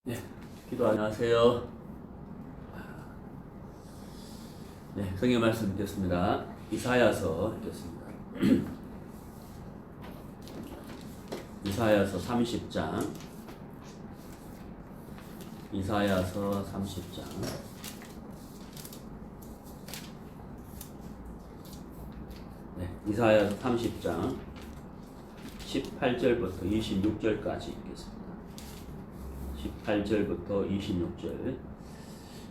네, 안녕하세요. 네, 성경 말씀 읽겠습니다. 이사야서 읽겠습니다. 이사야서 30장. 이사야서 30장. 네, 이사야서 30장 18절부터 26절까지 읽겠습니다. 18절부터 26절.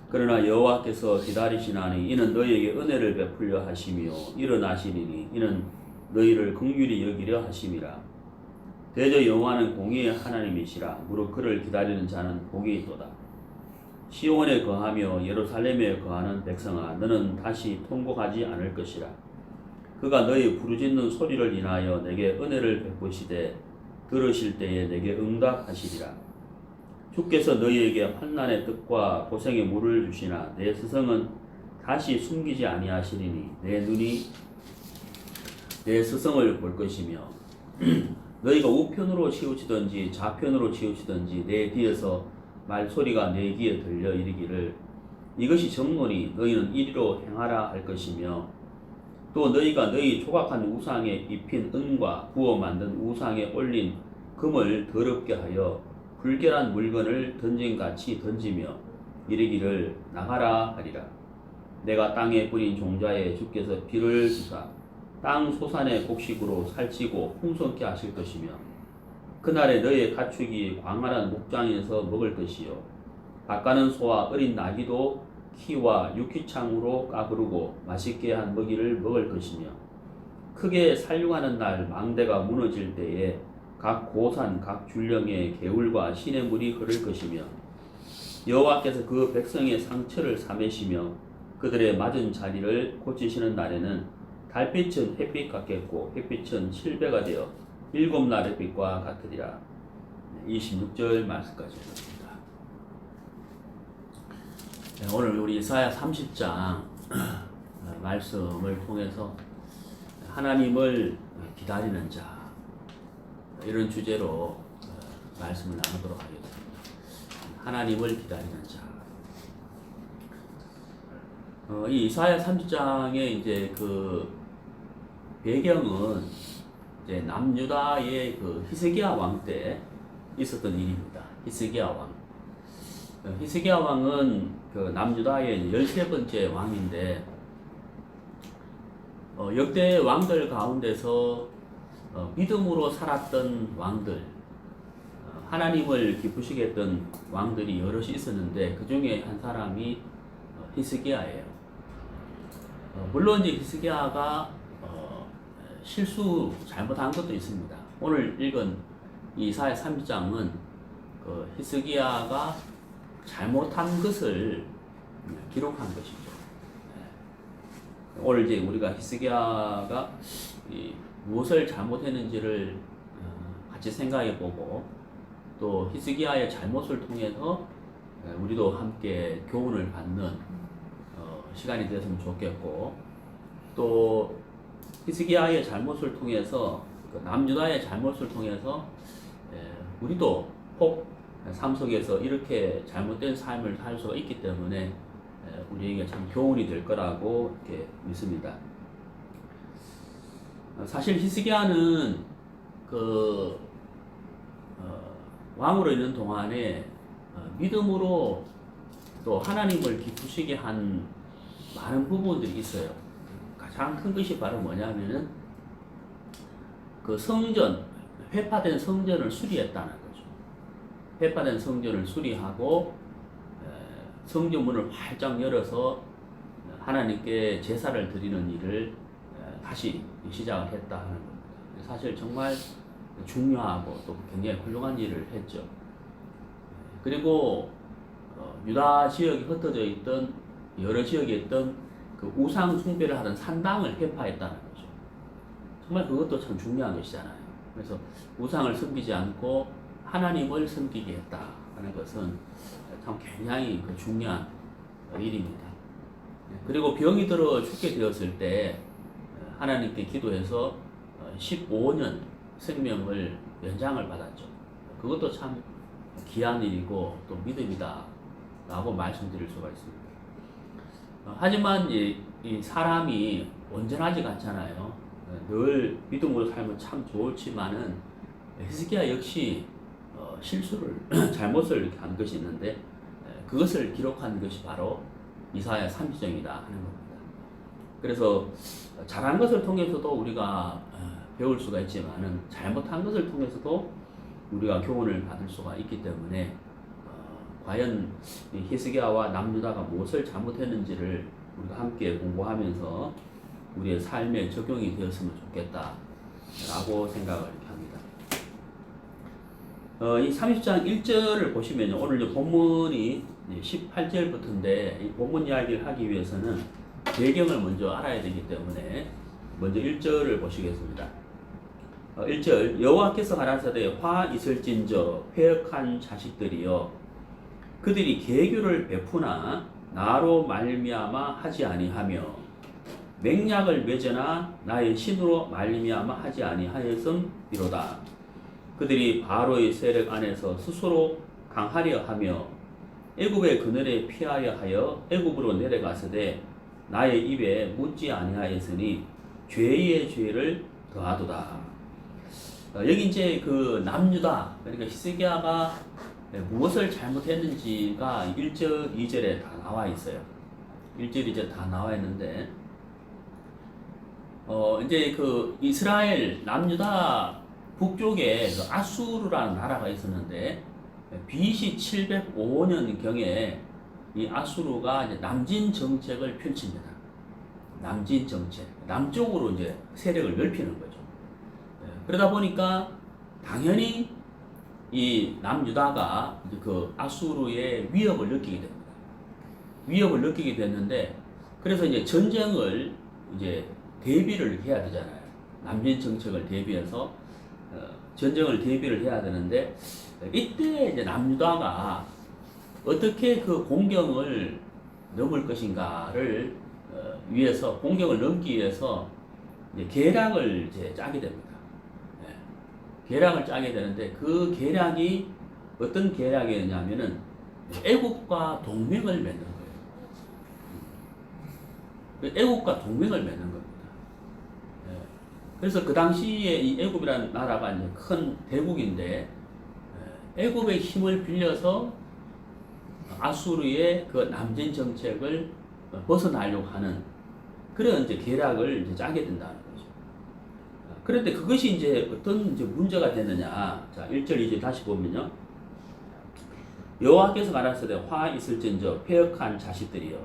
그러나 여호와께서 기다리시나니 이는 너희에게 은혜를 베풀려 하시며 일어나시리니 이는 너희를 긍휼히 여기려 하심이라. 대저 여호와는 공의의 하나님이시라. 무릇 그를 기다리는 자는 복이 있도다. 시온에 거하며 예루살렘에 거하는 백성아, 너는 다시 통곡하지 않을 것이라. 그가 너희 부르짖는 소리를 인하여 내게 은혜를 베푸시되 들으실 때에 내게 응답하시리라. 주께서 너희에게 환난의 뜻과 고생의 물을 주시나 내 스승은 다시 숨기지 아니하시리니 내 눈이 내 스승을 볼 것이며 너희가 우편으로 치우치든지 좌편으로 치우치든지 내 뒤에서 말소리가 내 귀에 들려 이르기를 이것이 정론이 너희는 이리로 행하라 할 것이며 또 너희가 너희 조각한 우상에 입힌 은과 구워 만든 우상에 올린 금을 더럽게 하여 불결한 물건을 던진같이 던지며 이르기를 나가라 하리라. 내가 땅에 뿌린 종자에 주께서 비를 주사 땅 소산의 곡식으로 살찌고 풍성케 하실 것이며 그날에 너희의 가축이 광활한 목장에서 먹을 것이요 밭가는 소와 어린 나귀도 키와 유키창으로 까부르고 맛있게 한 먹이를 먹을 것이며 크게 살육하는 날 망대가 무너질 때에 각 고산 각 줄령의 개울과 시냇물이 흐를 것이며 여호와께서 그 백성의 상처를 사매시며 그들의 맞은 자리를 고치시는 날에는 달빛은 햇빛 같겠고 햇빛은 7배가 되어 7날 햇빛과 같으리라. 26절 말씀까지 읽습니다. 네, 오늘 우리 이사야 30장 말씀을 통해서 하나님을 기다리는 자 이런 주제로 말씀을 나누도록 하겠습니다. 하나님을 기다리는 자. 이 이사야 30장의 이제 그 배경은 이제 남유다의 그 히스기야 왕 때 있었던 일입니다. 히스기야 왕. 히스기야 왕은 그 남유다의 13번째 왕인데 역대 왕들 가운데서 믿음으로 살았던 왕들, 하나님을 기쁘시게 했던 왕들이 여럿이 있었는데 그 중에 한 사람이 히스기야예요. 물론 이제 히스기야가 실수 잘못한 것도 있습니다. 오늘 읽은 이사야 30장은 그 히스기야가 잘못한 것을 기록한 것이죠. 오늘 이제 우리가 히스기야가 무엇을 잘못했는지를 같이 생각해보고 또 히스기야의 잘못을 통해서 우리도 함께 교훈을 받는 시간이 되었으면 좋겠고 또 히스기야의 잘못을 통해서 남유다의 잘못을 통해서 우리도 혹 삶 속에서 이렇게 잘못된 삶을 살 수가 있기 때문에 우리에게 참 교훈이 될 거라고 이렇게 믿습니다. 사실 히스기야는 그 왕으로 있는 동안에 믿음으로 또 하나님을 기쁘시게 한 많은 부분들이 있어요. 가장 큰 것이 바로 뭐냐면은 그 성전, 회파된 성전을 수리했다는 거죠. 회파된 성전을 수리하고 성전 문을 활짝 열어서 하나님께 제사를 드리는 일을 다시 시작을 했다 하는 겁니다. 사실 정말 중요하고 또 굉장히 훌륭한 일을 했죠. 그리고 유다 지역이 흩어져 있던 여러 지역에 있던 그 우상 숭배를 하던 산당을 회파했다는 거죠. 정말 그것도 참 중요한 것이잖아요. 그래서 우상을 섬기지 않고 하나님을 섬기게 했다 하는 것은 참 굉장히 그 중요한 일입니다. 그리고 병이 들어 죽게 되었을 때 하나님께 기도해서 15년 생명을 연장을 받았죠. 그것도 참 귀한 일이고 또 믿음이다 라고 말씀드릴 수가 있습니다. 하지만 이 사람이 온전하지가 않잖아요. 늘 믿음으로 살면 참 좋지만은 히스기야 역시 실수를 잘못을 이렇게 한 것이 있는데 그것을 기록한 것이 바로 이사야 30장이다 하는 겁니다. 그래서 잘한 것을 통해서도 우리가 배울 수가 있지만은 잘못한 것을 통해서도 우리가 교훈을 받을 수가 있기 때문에 과연 히스기야와 남유다가 무엇을 잘못했는지를 우리가 함께 공부하면서 우리의 삶에 적용이 되었으면 좋겠다라고 생각을 이렇게 합니다. 이 30장 1절을 보시면요. 오늘 본문이 18절부터인데 이 본문 이야기를 하기 위해서는 배경을 먼저 알아야 되기 때문에 먼저 1절을 보시겠습니다. 1절 여호와께서 가라사대 화 있을진저 패역한 자식들이여 그들이 계교를 베푸나 나로 말미암아 하지 아니하며 맹약을 맺으나 나의 신으로 말미암아 하지 아니하였음이로다. 그들이 바로의 세력 안에서 스스로 강하려 하며 애굽의 그늘에 피하려 하여 애굽으로 내려가서되 나의 입에 묻지 아니하였으니 죄의 죄를 더하도다. 여기 이제 그 남유다 그러니까 히스기야가 무엇을 잘못했는지가 1절, 2절에 다 나와 있어요. 1절, 2절 다 나와 있는데 이제 그 이스라엘 남유다 북쪽에 그 아수르라는 나라가 있었는데 BC 705년경에 이 아수르가 이제 남진 정책을 펼칩니다. 남진 정책, 남쪽으로 이제 세력을 넓히는 거죠. 그러다 보니까 당연히 이 남유다가 이제 그 아수르의 위협을 느끼게 됩니다. 위협을 느끼게 됐는데 그래서 이제 전쟁을 이제 대비를 해야 되잖아요. 남진 정책을 대비해서 전쟁을 대비를 해야 되는데 이때 이제 남유다가 어떻게 그 공경을 넘을 것인가를 위해서 공경을 넘기 위해서 이제 계략을 이제 짜게 됩니다. 계략을 짜게 되는데 그 계략이 어떤 계략이었냐면은 애국과 동맹을 맺는 거예요. 애국과 동맹을 맺는 겁니다. 그래서 그 당시에 이 애굽이라는 나라가 이제 큰 대국인데 애굽의 힘을 빌려서 아수르의 그 남진 정책을 벗어나려고 하는 그런 이제 계략을 이제 짜게 된다는 거죠. 그런데 그것이 이제 어떤 이제 문제가 되느냐. 자, 1절, 2절 다시 보면요. 여호와께서 가라사대 화 있을진저 패역한 자식들이여.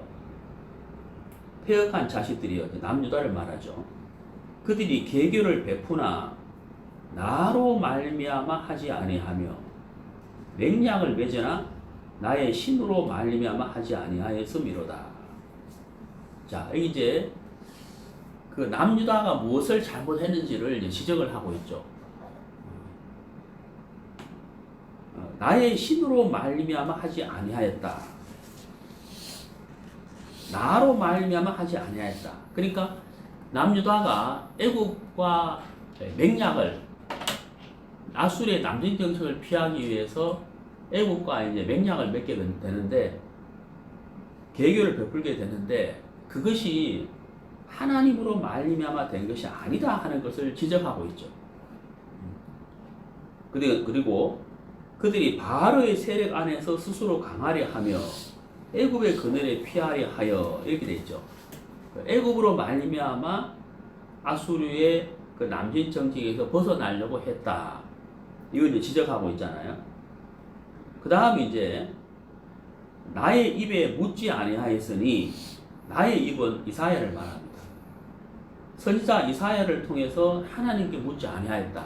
패역한 자식들이여. 남유다를 말하죠. 그들이 계교를 베푸나 나로 말미암아 하지 아니하며 맹약을 맺으나 나의 신으로 말미암아 하지 아니하였음이로다. 자, 이제 그 남유다가 무엇을 잘못했는지를 이제 지적을 하고 있죠. 나의 신으로 말미암아 하지 아니하였다. 나로 말미암아 하지 아니하였다. 그러니까 남유다가 애국과 맹약을 아수르의 남진 정책을 피하기 위해서 애국과 이제 맹약을 맺게 되는데 계교를 베풀게 되는데 그것이 하나님으로 말미암아 된 것이 아니다 하는 것을 지적하고 있죠. 그리고 그들이 바로의 세력 안에서 스스로 강하려 하며 애굽의 그늘에 피하려 하여 이렇게 돼 있죠. 애굽으로 말미암아 아수르의 그 남진 정책에서 벗어나려고 했다. 이걸 이제 지적하고 있잖아요. 그 다음 이제 나의 입에 묻지 아니하였으니 나의 입은 이사야를 말합니다. 선지자 이사야를 통해서 하나님께 묻지 아니하였다.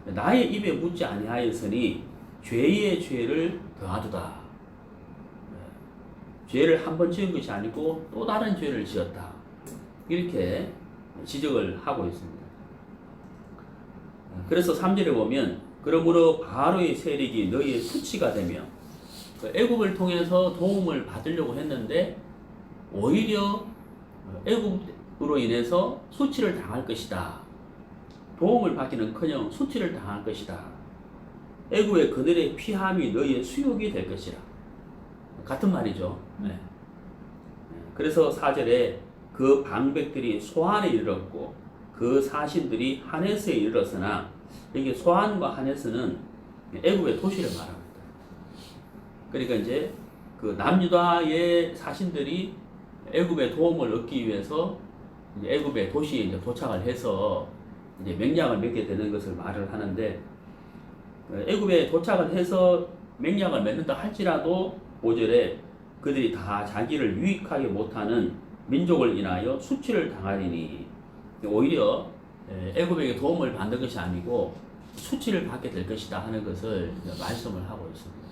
나의 입에 묻지 아니하였으니 죄의 죄를 더하도다. 죄를 한 번 지은 것이 아니고 또 다른 죄를 지었다. 이렇게 지적을 하고 있습니다. 그래서 3절에 보면 그러므로 바로의 세력이 너희의 수치가 되며 애굽을 통해서 도움을 받으려고 했는데 오히려 애굽으로 인해서 수치를 당할 것이다. 도움을 받기는커녕 수치를 당할 것이다. 애굽의 그늘의 피함이 너희의 수욕이 될 것이라. 같은 말이죠. 네. 그래서 4절에 그 방백들이 소한에 이르렀고 그 사신들이 하네스에 이르렀으나, 여기 소한과 하네스는 애굽의 도시를 말합니다. 그러니까 이제 그 남유다의 사신들이 애굽의 도움을 얻기 위해서 이제 애굽의 도시에 이제 도착을 해서 이제 맹약을 맺게 되는 것을 말을 하는데, 애굽에 도착을 해서 맹약을 맺는다 할지라도 5절에 그들이 다 자기를 유익하게 못하는 민족을 인하여 수치를 당하리니, 오히려 애굽에게 도움을 받는 것이 아니고 수치를 받게 될 것이다 하는 것을 말씀을 하고 있습니다.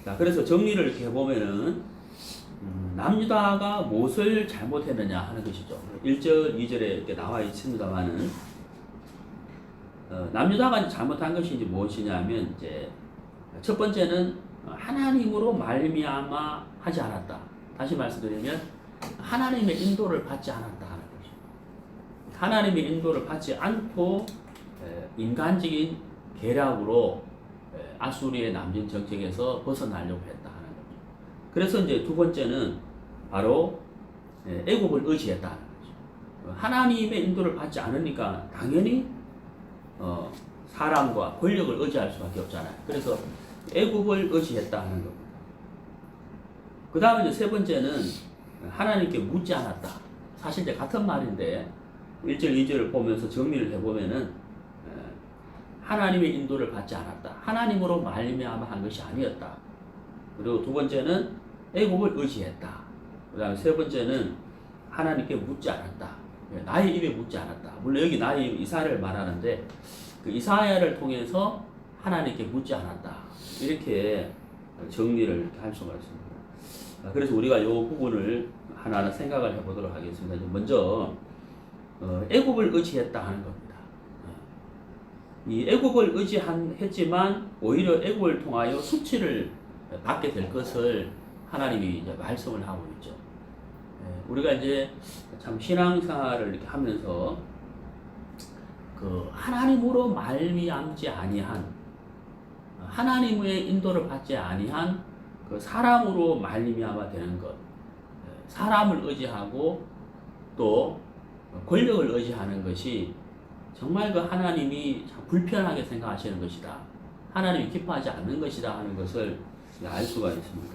자, 그래서 정리를 이렇게 해보면은 남유다가 무엇을 잘못했느냐 하는 것이죠. 1절, 2절에 이렇게 나와 있습니다만은, 남유다가 잘못한 것이 이제 무엇이냐면, 이제 첫 번째는 하나님으로 말미암아 하지 않았다. 다시 말씀드리면 하나님의 인도를 받지 않았다 하는 것이죠. 하나님의 인도를 받지 않고 인간적인 계략으로 아수리의 남진 정책에서 벗어나려고 했다 하는 거죠. 그래서 이제 두 번째는 바로 애굽을 의지했다는 거죠. 하나님의 인도를 받지 않으니까 당연히 사람과 권력을 의지할 수밖에 없잖아요. 그래서 애굽을 의지했다 하는 겁니다. 그 다음에 이제 세 번째는 하나님께 묻지 않았다. 사실 이제 같은 말인데 1절, 2절을 보면서 정리를 해보면은 하나님의 인도를 받지 않았다. 하나님으로 말미암아 한 것이 아니었다. 그리고 두 번째는 애굽을 의지했다. 그 다음에 세 번째는 하나님께 묻지 않았다. 나의 입에 묻지 않았다. 물론 여기 나의 입 이사야를 말하는데, 그 이사야를 통해서 하나님께 묻지 않았다. 이렇게 정리를 이렇게 할 수가 있습니다. 그래서 우리가 이 부분을 하나하나 생각을 해보도록 하겠습니다. 먼저 애굽을 의지했다 하는 겁니다. 이 애굽을 의지했지만 오히려 애굽을 통하여 수치를 받게 될 것을 하나님이 이제 말씀을 하고 있죠. 우리가 이제 참 신앙생활을 이렇게 하면서 그 하나님으로 말미암지 아니한, 하나님의 인도를 받지 아니한 그 사람으로 말미암아 되는 것, 사람을 의지하고 또 권력을 의지하는 것이 정말 그 하나님이 참 불편하게 생각하시는 것이다, 하나님이 기뻐하지 않는 것이다 하는 것을 알 수가 있습니다.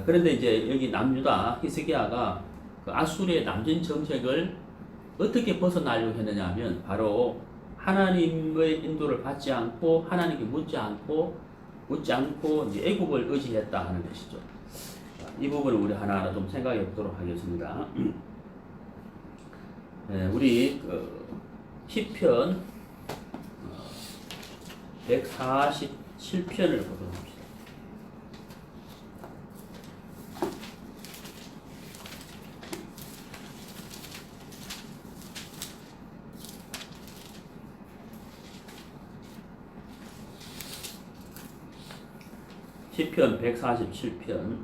그런데 이제 여기 남유다 히스기야가 그 아수리의 남진 정책을 어떻게 벗어나려고 했느냐 하면, 바로 하나님의 인도를 받지 않고 하나님께 묻지 않고 이제 애굽을 의지했다 하는 것이죠. 이 부분을 우리 하나하나 좀 생각해 보도록 하겠습니다. 우리 시편 147편을 보도록 합시다. 시편 147편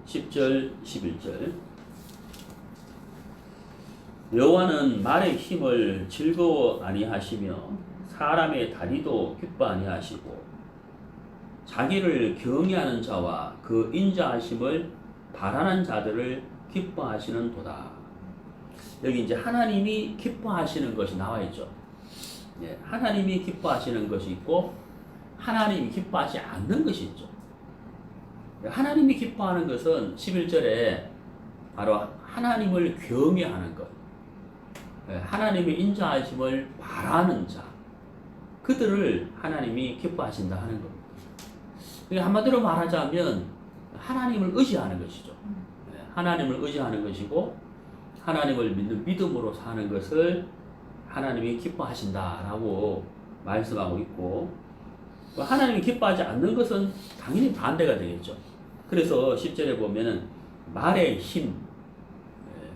10절 11절. 여호와는 말의 힘을 즐거워 아니하시며 사람의 다리도 기뻐 아니하시고 자기를 경외하는 자와 그 인자하심을 바라는 자들을 기뻐하시는 도다. 여기 이제 하나님이 기뻐하시는 것이 나와 있죠. 하나님이 기뻐하시는 것이 있고 하나님이 기뻐하지 않는 것이 있죠. 하나님이 기뻐하는 것은 11절에 바로 하나님을 경외하는 것, 하나님의 인자하심을 바라는 자, 그들을 하나님이 기뻐하신다 하는 겁니다. 한마디로 말하자면 하나님을 의지하는 것이죠. 하나님을 의지하는 것이고 하나님을 믿는 믿음으로 사는 것을 하나님이 기뻐하신다라고 말씀하고 있고, 하나님이 기뻐하지 않는 것은 당연히 반대가 되겠죠. 그래서 10절에 보면은 말의 힘,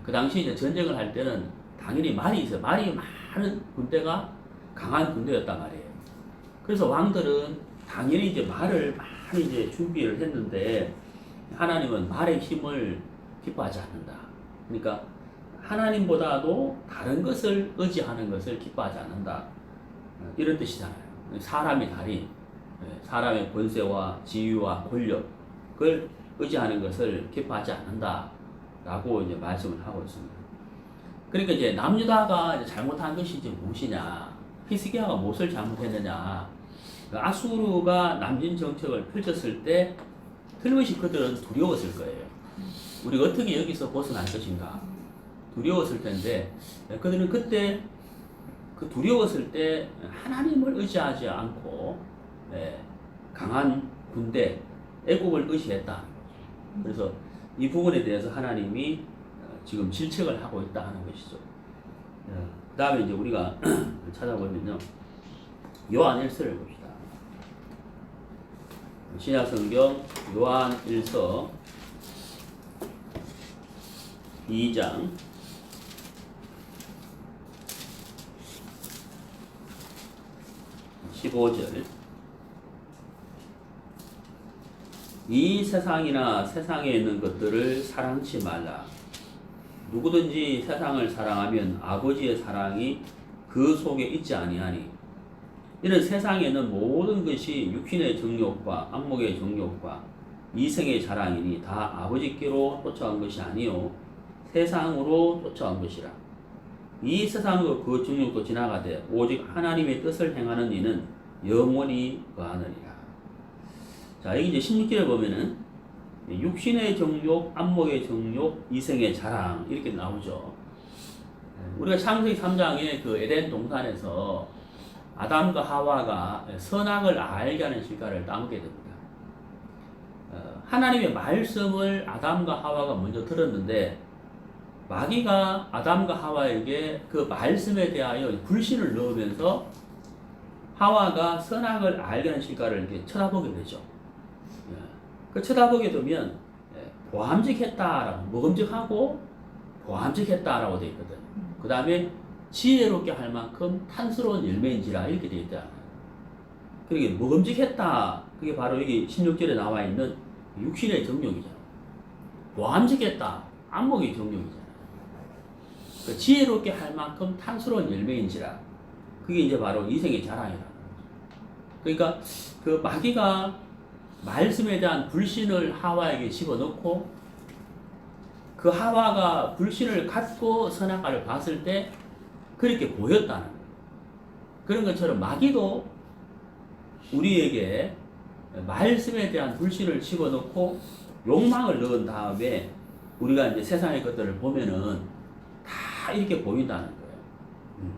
그 당시 이제 전쟁을 할 때는 당연히 말이 있어요. 말이 많은 군대가 강한 군대였단 말이에요. 그래서 왕들은 당연히 이제 말을 많이 이제 준비를 했는데, 하나님은 말의 힘을 기뻐하지 않는다. 그러니까 하나님보다도 다른 것을 의지하는 것을 기뻐하지 않는다, 이런 뜻이잖아요. 사람의 다리, 사람의 권세와 지위와 권력을 의지하는 것을 기뻐하지 않는다라고 이제 말씀을 하고 있습니다. 그러니까 이제 남유다가 이제 잘못한 것이 이제 무엇이냐? 히스기야가 무엇을 잘못했느냐? 아수르가 남진 정책을 펼쳤을 때 틀림없이 그들은 두려웠을 거예요. 우리가 어떻게 여기서 벗어날 것인가? 두려웠을 텐데 그들은 그때 그 두려웠을 때 하나님을 의지하지 않고 강한 군대 애국을 의지했다. 그래서 이 부분에 대해서 하나님이 지금 질책을 하고 있다 하는 것이죠. 그 다음에 이제 우리가 찾아보면요, 요한 1서를 봅시다. 신약성경 요한 1서 2장 15절. 이 세상이나 세상에 있는 것들을 사랑치 말라. 누구든지 세상을 사랑하면 아버지의 사랑이 그 속에 있지 아니하니. 이는 세상에 있는 모든 것이 육신의 정욕과 안목의 정욕과 이생의 자랑이니 다 아버지께로 쫓아온 것이 아니요 세상으로 쫓아온 것이라. 이 세상과 그 정욕도 지나가되 오직 하나님의 뜻을 행하는 이는 영원히 거하느니라. 자, 여기 이제 16절에 보면은 육신의 정욕, 안목의 정욕, 이생의 자랑 이렇게 나오죠. 우리가 창세기 3장에 그 에덴 동산에서 아담과 하와가 선악을 알게 하는 실과를 따먹게 됩니다. 하나님의 말씀을 아담과 하와가 먼저 들었는데 마귀가 아담과 하와에게 그 말씀에 대하여 불신을 넣으면서 하와가 선악을 알게 하는 실과를 이렇게 쳐다보게 되죠. 그 쳐다보게 되면 보암직했다라고, 먹음직하고 보암직했다라고 되어 있거든. 그 다음에 지혜롭게 할 만큼 탄스러운 열매인지라 이렇게 되어 있잖아요. 그러니까 먹음직했다, 그게 바로 여기 16절에 나와 있는 육신의 정욕이잖아요. 보암직했다, 안목의 정욕이잖아요. 그 지혜롭게 할 만큼 탄스러운 열매인지라, 그게 이제 바로 이생의 자랑이라는 거죠. 그러니까 그 마귀가 말씀에 대한 불신을 하와에게 집어넣고 그 하와가 불신을 갖고 선악과를 봤을 때 그렇게 보였다는 거예요. 그런 것처럼 마귀도 우리에게 말씀에 대한 불신을 집어넣고 욕망을 넣은 다음에 우리가 이제 세상의 것들을 보면은 다 이렇게 보인다는 거예요.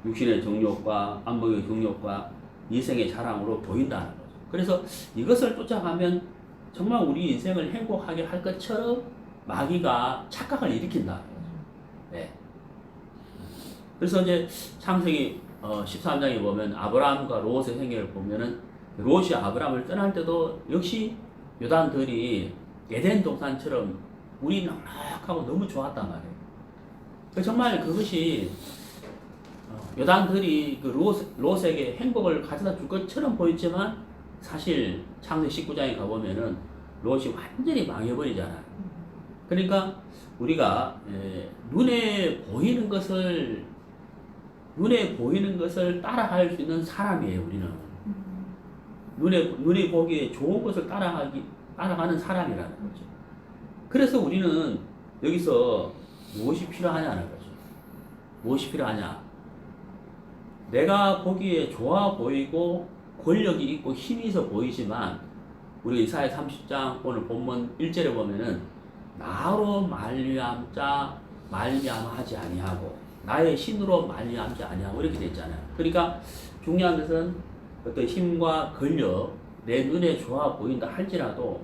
육신의 정욕과 안목의 정욕과 이생의 자랑으로 보인다는 거예요. 그래서 이것을 쫓아가면 정말 우리 인생을 행복하게 할 것처럼 마귀가 착각을 일으킨다. 네. 그래서 이제 창세기 13장에 보면 아브라함과 롯의 생애를 보면은 롯이 아브라함을 떠날 때도 역시 요단들이 에덴 동산처럼 물이 넉넉하고 너무 좋았단 말이에요. 정말 그것이 요단들이 그 롯에게 행복을 가져다 줄 것처럼 보였지만 사실 창세기 19장에 가보면은 롯이 완전히 망해버리잖아요. 그러니까 우리가 눈에 보이는 것을 따라갈 수 있는 사람이에요. 우리는 눈에 보기에 좋은 것을 따라가는 사람이라는 거죠. 그래서 우리는 여기서 무엇이 필요하냐는 거죠. 무엇이 필요하냐? 내가 보기에 좋아 보이고 권력이 있고 힘이 있어 보이지만 우리 이사야 30장 오늘 본문 1절에 보면은 나로 말미암지 아니하고 나의 신으로 말미암지 아니하고 이렇게 돼 있잖아요. 그러니까 중요한 것은 어떤 힘과 권력 내 눈에 좋아 보인다 할지라도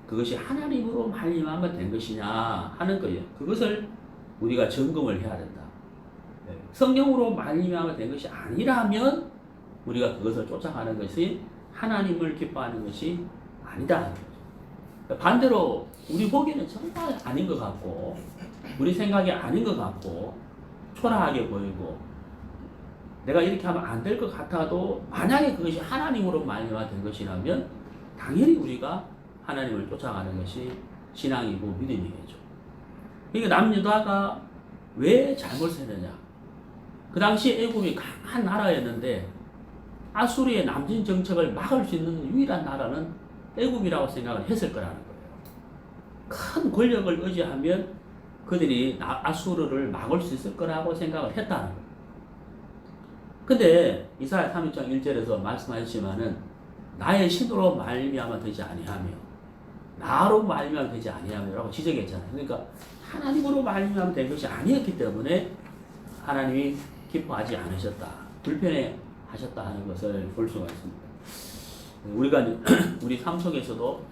그것이 하나님으로 말미암아 된 것이냐 하는 거예요. 그것을 우리가 점검을 해야 된다. 성령으로 말미암아 된 것이 아니라면 우리가 그것을 쫓아가는 것이 하나님을 기뻐하는 것이 아니다. 반대로 우리 보기에는 정말 아닌 것 같고 우리 생각이 아닌 것 같고 초라하게 보이고 내가 이렇게 하면 안 될 것 같아도 만약에 그것이 하나님으로 말미암아 된 것이라면 당연히 우리가 하나님을 쫓아가는 것이 신앙이고 믿음이겠죠. 그러니까 남유다가 왜 잘못을 했느냐? 그 당시 애굽이 강한 나라였는데 아수르의 남진 정책을 막을 수 있는 유일한 나라는 애굽이라고 생각을 했을 거라는 거예요. 큰 권력을 의지하면 그들이 아수르를 막을 수 있을 거라고 생각을 했다는 거예요. 근데 이사야 31장 1절에서 말씀하셨지만은 나의 신으로 말미암아 되지 아니하며 나로 말미암아 되지 아니하며라고 지적했잖아요. 그러니까 하나님으로 말미암아 된 것이 아니었기 때문에 하나님이 기뻐하지 않으셨다, 불편해 하셨다 하는 것을 볼 수가 있습니다. 우리가 우리 삶 속에서도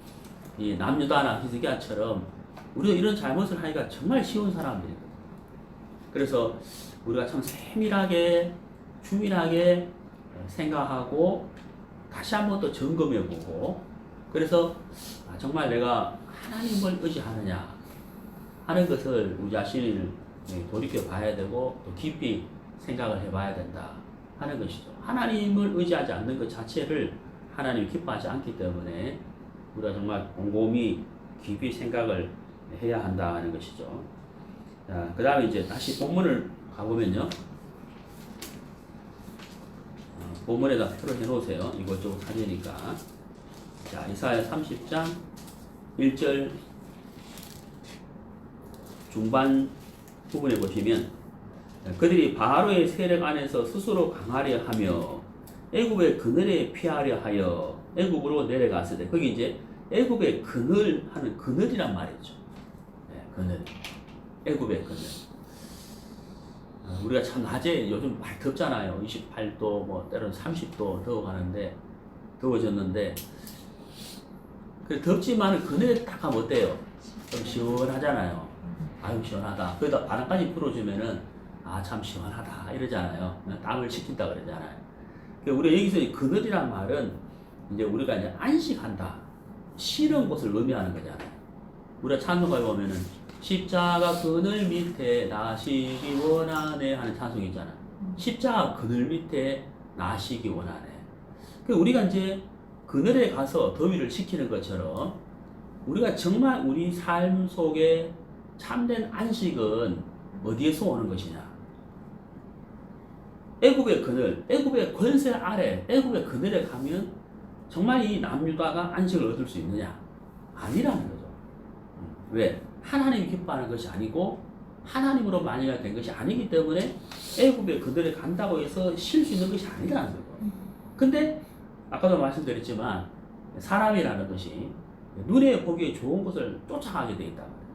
이 남유다나 히스기야처럼 우리가 이런 잘못을 하기가 정말 쉬운 사람들이거든요. 그래서 우리가 참 세밀하게 주민하게 생각하고 다시 한번 또 점검해보고, 그래서 정말 내가 하나님을 의지하느냐 하는 것을 우리 자신을 돌이켜 봐야 되고 또 깊이 생각을 해봐야 된다 하는 것이죠. 하나님을 의지하지 않는 것 자체를 하나님이 기뻐하지 않기 때문에 우리가 정말 곰곰이 깊이 생각을 해야 한다 하는 것이죠. 자, 그 다음에 이제 다시 본문을 가보면요. 본문에다 표를 해놓으세요. 이것저것 하려니까. 자, 이사야 30장 1절 중반 부분에 보시면 그들이 바로의 세력 안에서 스스로 강하려 하며 애굽의 그늘에 피하려 하여 애굽으로 내려갔을 때, 거기 이제 애굽의 그늘 하는 그늘이란 말이죠. 네, 그늘. 애굽의 그늘. 우리가 참 낮에 요즘 많이 덥잖아요. 28도, 뭐 때로는 30도 더워가는데, 더워졌는데, 그 덥지만 그늘에 딱 가면 어때요? 좀 시원하잖아요. 아유, 시원하다. 거기다 바람까지 불어주면은, 아, 참 시원하다. 이러잖아요. 땀을 식힌다 그러잖아요. 우리가 여기서 그늘이란 말은 이제 우리가 이제 안식한다, 쉬는 곳을 의미하는 거잖아요. 우리가 찬송가에 보면은 십자가 그늘 밑에 나시기 원하네 하는 찬송이 있잖아요. 십자가 그늘 밑에 나시기 원하네. 우리가 이제 그늘에 가서 더위를 식히는 것처럼 우리가 정말 우리 삶 속에 참된 안식은 어디에서 오는 것이냐? 애굽의 그늘, 애굽의 권세 아래, 애굽의 그늘에 가면 정말 이 남유다가 안식을 얻을 수 있느냐? 아니라는 거죠. 왜? 하나님이 기뻐하는 것이 아니고 하나님으로 만유가 된 것이 아니기 때문에 애굽의 그늘에 간다고 해서 쉴 수 있는 것이 아니라는 거죠. 근데 아까도 말씀드렸지만 사람이라는 것이 눈에 보기에 좋은 것을 쫓아가게 되어 있단 말이에요.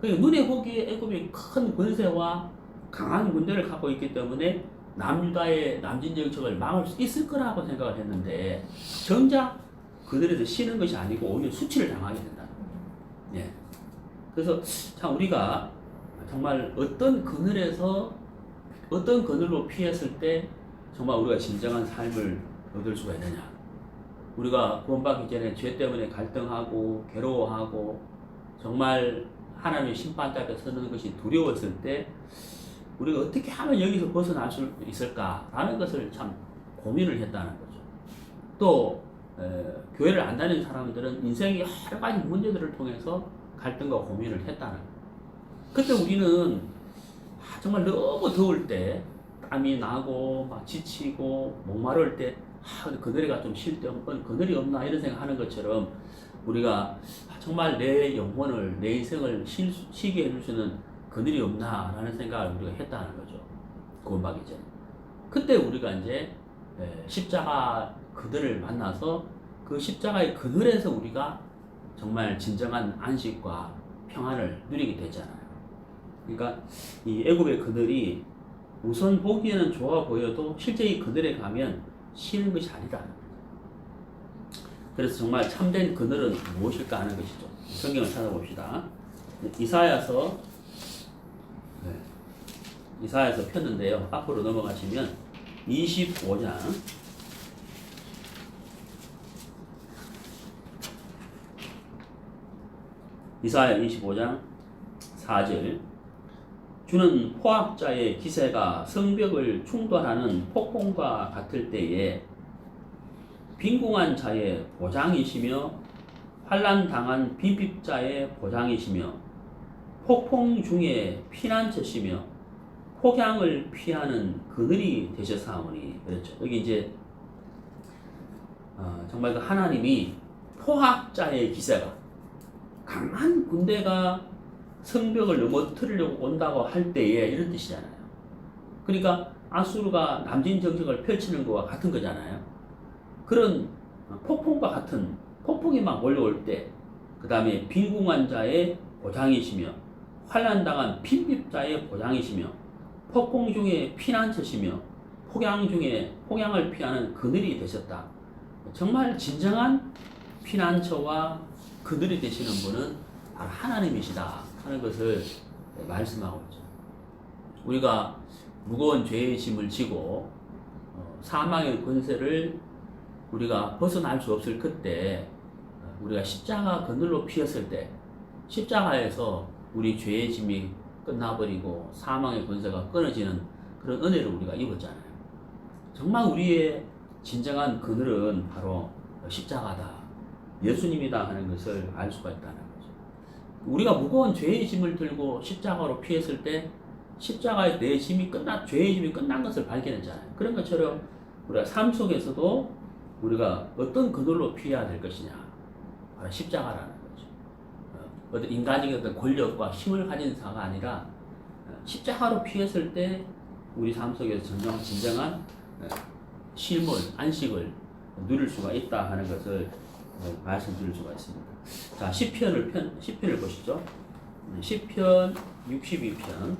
그러니까 눈에 보기에 애굽이 큰 권세와 강한 군대를 갖고 있기 때문에 남유다의 남진 정책을 막을 수 있을 거라고 생각을 했는데 정작 그들에서 쉬는 것이 아니고 오히려 수치를 당하게 된다는 거예요. 예. 그래서 참 우리가 정말 어떤 그늘에서 어떤 그늘로 피했을 때 정말 우리가 진정한 삶을 얻을 수가 있느냐. 우리가 구원받기 전에 죄 때문에 갈등하고 괴로워하고 정말 하나님의 심판대 앞에 서는 것이 두려웠을 때 우리가 어떻게 하면 여기서 벗어날 수 있을까라는 것을 참 고민을 했다는 거죠. 또 교회를 안 다니는 사람들은 인생의 여러 가지 문제들을 통해서 갈등과 고민을 했다는 거예요. 그때 우리는 정말 너무 더울 때 땀이 나고 막 지치고 목마를 때 그늘이가 좀 쉴 데 없건 그늘이 없나 이런 생각하는 것처럼 우리가 정말 내 영혼을 내 인생을 쉬게 해줄 수 있는 그늘이 없나 라는 생각을 우리가 했다는 거죠. 구원받기 전에. 그때 우리가 이제 십자가 그늘을 만나서 그 십자가의 그늘에서 우리가 정말 진정한 안식과 평안을 누리게 되잖아요. 그러니까 이 애굽의 그늘이 우선 보기에는 좋아 보여도 실제 이 그늘에 가면 쉬는 것이 아니라는 거죠. 그래서 정말 참된 그늘은 무엇일까 하는 것이죠. 성경을 찾아봅시다. 이사야서 폈는데요. 앞으로 넘어가시면 25장 이사야 25장 4절 주는 포악자의 기세가 성벽을 충돌하는 폭풍과 같을 때에 빈궁한 자의 보장이시며 환난 당한 빈핍자의 보장이시며 폭풍 중에 피난처시며 폭양을 피하는 그늘이 되셨사오니. 그렇죠. 여기 이제 정말 그 하나님이 포악자의 기세가 강한 군대가 성벽을 넘어뜨리려고 온다고 할 때에 이런 뜻이잖아요. 그러니까 아수르가 남진 정책을 펼치는 것과 같은 거잖아요. 그런 폭풍과 같은 폭풍이 막 몰려올 때, 그 다음에 빈궁한 자의 보장이시며 환난당한 빈핍자의 보장이시며 폭풍 중에 피난처시며 폭양 중에 폭양을 피하는 그늘이 되셨다. 정말 진정한 피난처와 그늘이 되시는 분은 바로 하나님이시다 하는 것을 말씀하고 있죠. 우리가 무거운 죄의 짐을 지고 사망의 권세를 우리가 벗어날 수 없을 그때, 우리가 십자가 그늘로 피었을 때 십자가에서 우리 죄의 짐이 끝나버리고 사망의 권세가 끊어지는 그런 은혜를 우리가 입었잖아요. 정말 우리의 진정한 그늘은 바로 십자가다, 예수님이다 하는 것을 알 수가 있다는 거죠. 우리가 무거운 죄의 짐을 들고 십자가로 피했을 때 십자가에 내 짐이 죄의 짐이 끝난 것을 발견했잖아요. 그런 것처럼 우리가 삶 속에서도 우리가 어떤 그늘로 피해야 될 것이냐, 바로 십자가라는 거죠. 어떤 인간적인 어떤 권력과 힘을 가진 자가 아니라 십자가로 피했을 때 우리 삶 속에서 진정한 쉼을, 안식을 누릴 수가 있다 하는 것을 말씀드릴 수가 있습니다. 자, 시편을 보시죠. 시편 62편.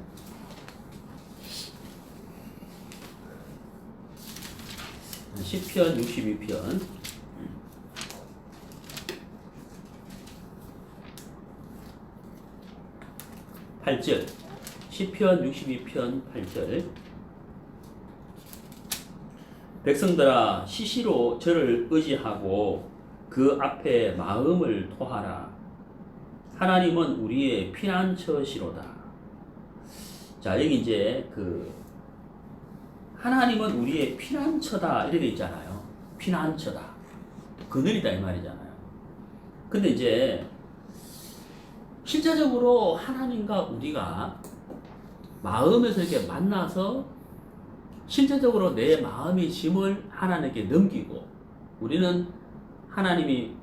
시편 62편 8절. 시편 62편 8절. 백성들아, 시시로 저를 의지하고 그 앞에 마음을 토하라. 하나님은 우리의 피난처시로다. 자, 여기 이제 하나님은 우리의 피난처다 이렇게 돼 있잖아요. 피난처다, 그늘이다 이 말이잖아요. 근데 이제 실제적으로 하나님과 우리가 마음에서 이렇게 만나서 실제적으로 내 마음의 짐을 하나님께 넘기고, 우리는 하나님이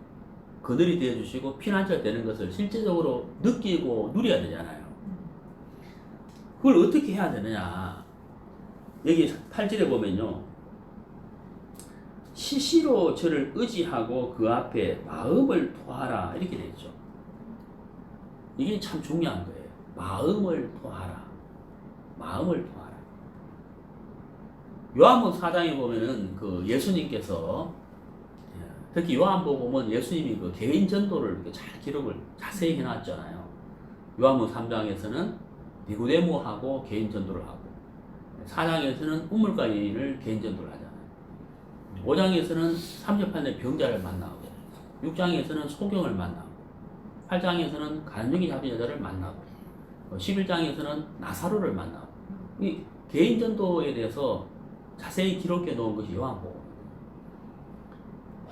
그늘이 되어주시고 피난처가 되는 것을 실제적으로 느끼고 누려야 되잖아요. 그걸 어떻게 해야 되느냐. 여기 8절에 보면요, 시시로 저를 의지하고 그 앞에 마음을 토하라 이렇게 되어 있죠. 이게 참 중요한 거예요. 마음을 토하라. 마음을 토하라. 요한복음 4장에 보면은 예수님께서, 특히 요한복음은 예수님이 개인 전도를 이렇게 잘 기록을 자세히 해놨잖아요. 요한복음 3장에서는 니고데모하고 개인 전도를 하고, 4장에서는 우물가 여인을 개인 전도를 하잖아요. 5장에서는 38년 병자를 만나고, 6장에서는 소경을 만나고, 8장에서는 간증이 잡힌 여자를 만나고, 11장에서는 나사로를 만나고, 이 개인 전도에 대해서 자세히 기록해 놓은 것이 요한복음.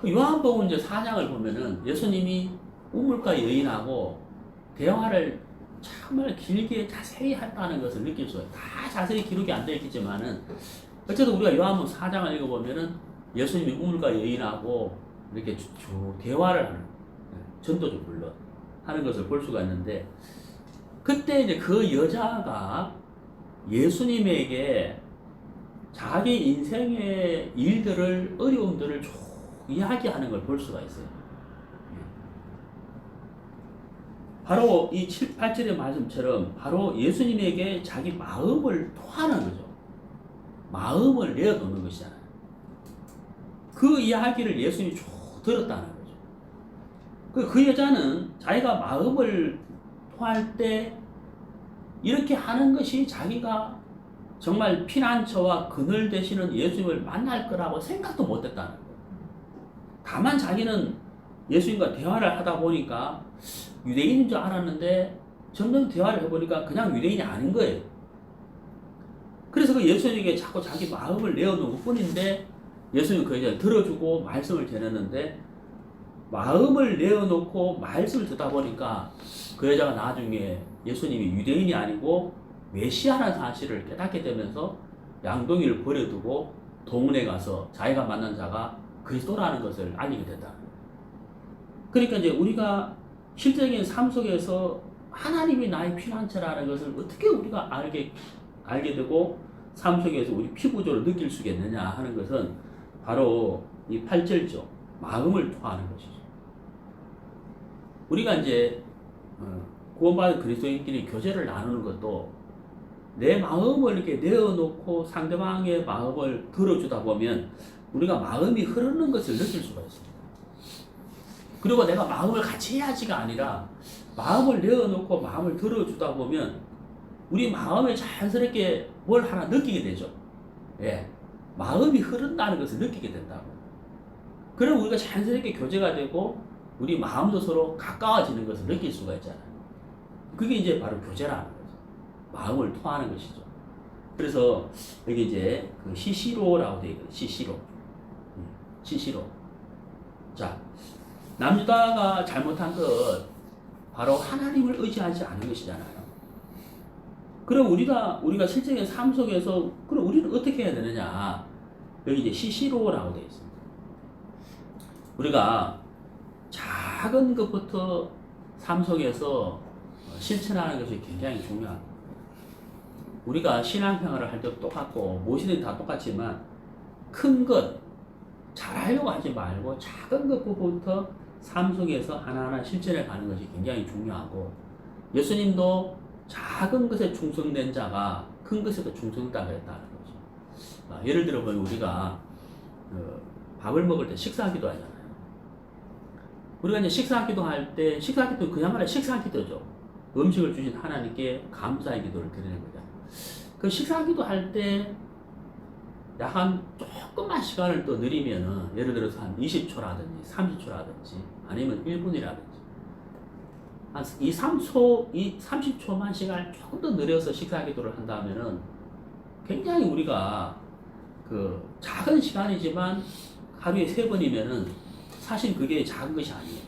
요한복음 이제 4장을 보면은 예수님이 우물가 여인하고 대화를 정말 길게 자세히 했다는 것을 느낄 수가 있어요. 다 자세히 기록이 안 되어 있겠지만은, 어쨌든 우리가 요한복음 4장을 읽어보면은 예수님이 우물가 여인하고 이렇게 쭉 대화를 하는, 전도적 물론 하는 것을 볼 수가 있는데, 그때 이제 그 여자가 예수님에게 자기 인생의 일들을, 어려움들을 쭉 이야기하는 걸 볼 수가 있어요. 바로 이 7, 8절의 말씀처럼 바로 예수님에게 자기 마음을 토하는 거죠. 마음을 내어놓는 것이잖아요. 그 이야기를 예수님이 쭉 들었다는 거죠. 그 여자는 자기가 마음을 토할 때 이렇게 하는 것이 자기가 정말 피난처와 그늘 되시는 예수님을 만날 거라고 생각도 못했다는 거예요. 다만 자기는 예수님과 대화를 하다 보니까 유대인인 줄 알았는데 점점 대화를 해보니까 그냥 유대인이 아닌 거예요. 그래서 그 예수님에게 자꾸 자기 마음을 내어놓을 뿐인데, 예수님은 그 여자를 들어주고 말씀을 전했는데, 마음을 내어놓고 말씀을 듣다 보니까 그 여자가 나중에 예수님이 유대인이 아니고 메시아라는 사실을 깨닫게 되면서 양동이를 버려두고 동문에 가서 자기가 만난 자가 그리스도라는 것을 알리게 된다. 그러니까 이제 우리가 실제적인 삶 속에서 하나님이 나의 피난처라는 것을 어떻게 우리가 알게 되고 삶 속에서 우리 피부적으로 느낄 수 있겠느냐 하는 것은 바로 이 8절죠. 마음을 토하는 것이죠. 우리가 이제 구원받은 그리스도인끼리 교제를 나누는 것도 내 마음을 이렇게 내어놓고 상대방의 마음을 들어주다 보면 우리가 마음이 흐르는 것을 느낄 수가 있습니다. 그리고 내가 마음을 같이 해야지가 아니라 마음을 내어놓고 마음을 들어주다 보면 우리 마음에 자연스럽게 뭘 하나 느끼게 되죠. 예, 마음이 흐른다는 것을 느끼게 된다고. 그럼 우리가 자연스럽게 교제가 되고 우리 마음도 서로 가까워지는 것을 느낄 수가 있잖아요. 그게 이제 바로 교제라는 거죠. 마음을 토하는 것이죠. 그래서 여기 이제 그 시시로라고 되어 있거든요. 시시로. 시시로. 자, 남유다가 잘못한 것 바로 하나님을 의지하지 않은 것이잖아요. 그럼 우리가 실제적인 삶 속에서 그럼 우리는 어떻게 해야 되느냐? 여기 이제 시시로라고 되어 있습니다. 우리가 작은 것부터 삶 속에서 실천하는 것이 굉장히 중요합니다. 우리가 신앙생활을 할 때도 똑같고 무엇이든 다 똑같지만 큰 것 잘하려고 하지 말고 작은 것부터 삶 속에서 하나하나 실천해 가는 것이 굉장히 중요하고 예수님도 작은 것에 충성된 자가 큰 것에도 충성다 그랬다는 거죠. 예를 들어 보면 우리가 밥을 먹을 때 식사기도 하잖아요. 우리가 이제 식사기도 할 때 식사기도 그야말로 식사기도죠. 음식을 주신 하나님께 감사의 기도를 드리는 거잖아요. 그 식사기도 할 때 약간 조금만 시간을 또 느리면은 예를 들어서 한 20초라든지 30초라든지 아니면 1분이라든지 한 30초만 시간을 조금 더 느려서 식사기도를 한다면은 굉장히 우리가 그 작은 시간이지만 하루에 3번이면은 사실 그게 작은 것이 아니에요.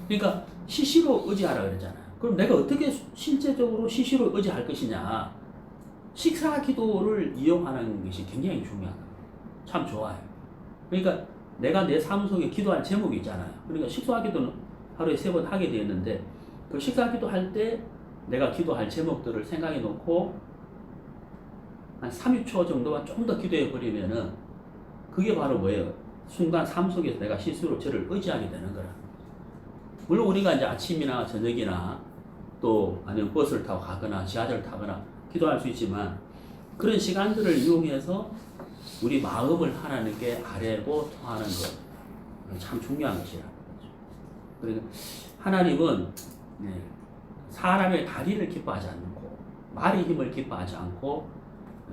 그러니까 시시로 의지하라 그랬잖아요. 그럼 내가 어떻게 실제적으로 시시로 의지할 것이냐? 식사 기도를 이용하는 것이 굉장히 중요하다. 참 좋아요. 그러니까 내가 내 삶 속에 기도할 제목이 있잖아요. 그러니까 식사 기도는 하루에 3번 하게 되었는데 그 식사 기도 할 때 내가 기도할 제목들을 생각해 놓고 한 30초 정도만 좀 더 기도해 버리면은 그게 바로 뭐예요? 순간 삶 속에서 내가 스스로 저를 의지하게 되는 거라. 물론 우리가 이제 아침이나 저녁이나 또 아니면 버스를 타고 가거나 지하철을 타거나 기도할 수 있지만 그런 시간들을 이용해서 우리 마음을 하나님께 아뢰고 토하는 것 참 중요한 것이라는 거죠. 그러니까 하나님은 사람의 다리를 기뻐하지 않고 말의 힘을 기뻐하지 않고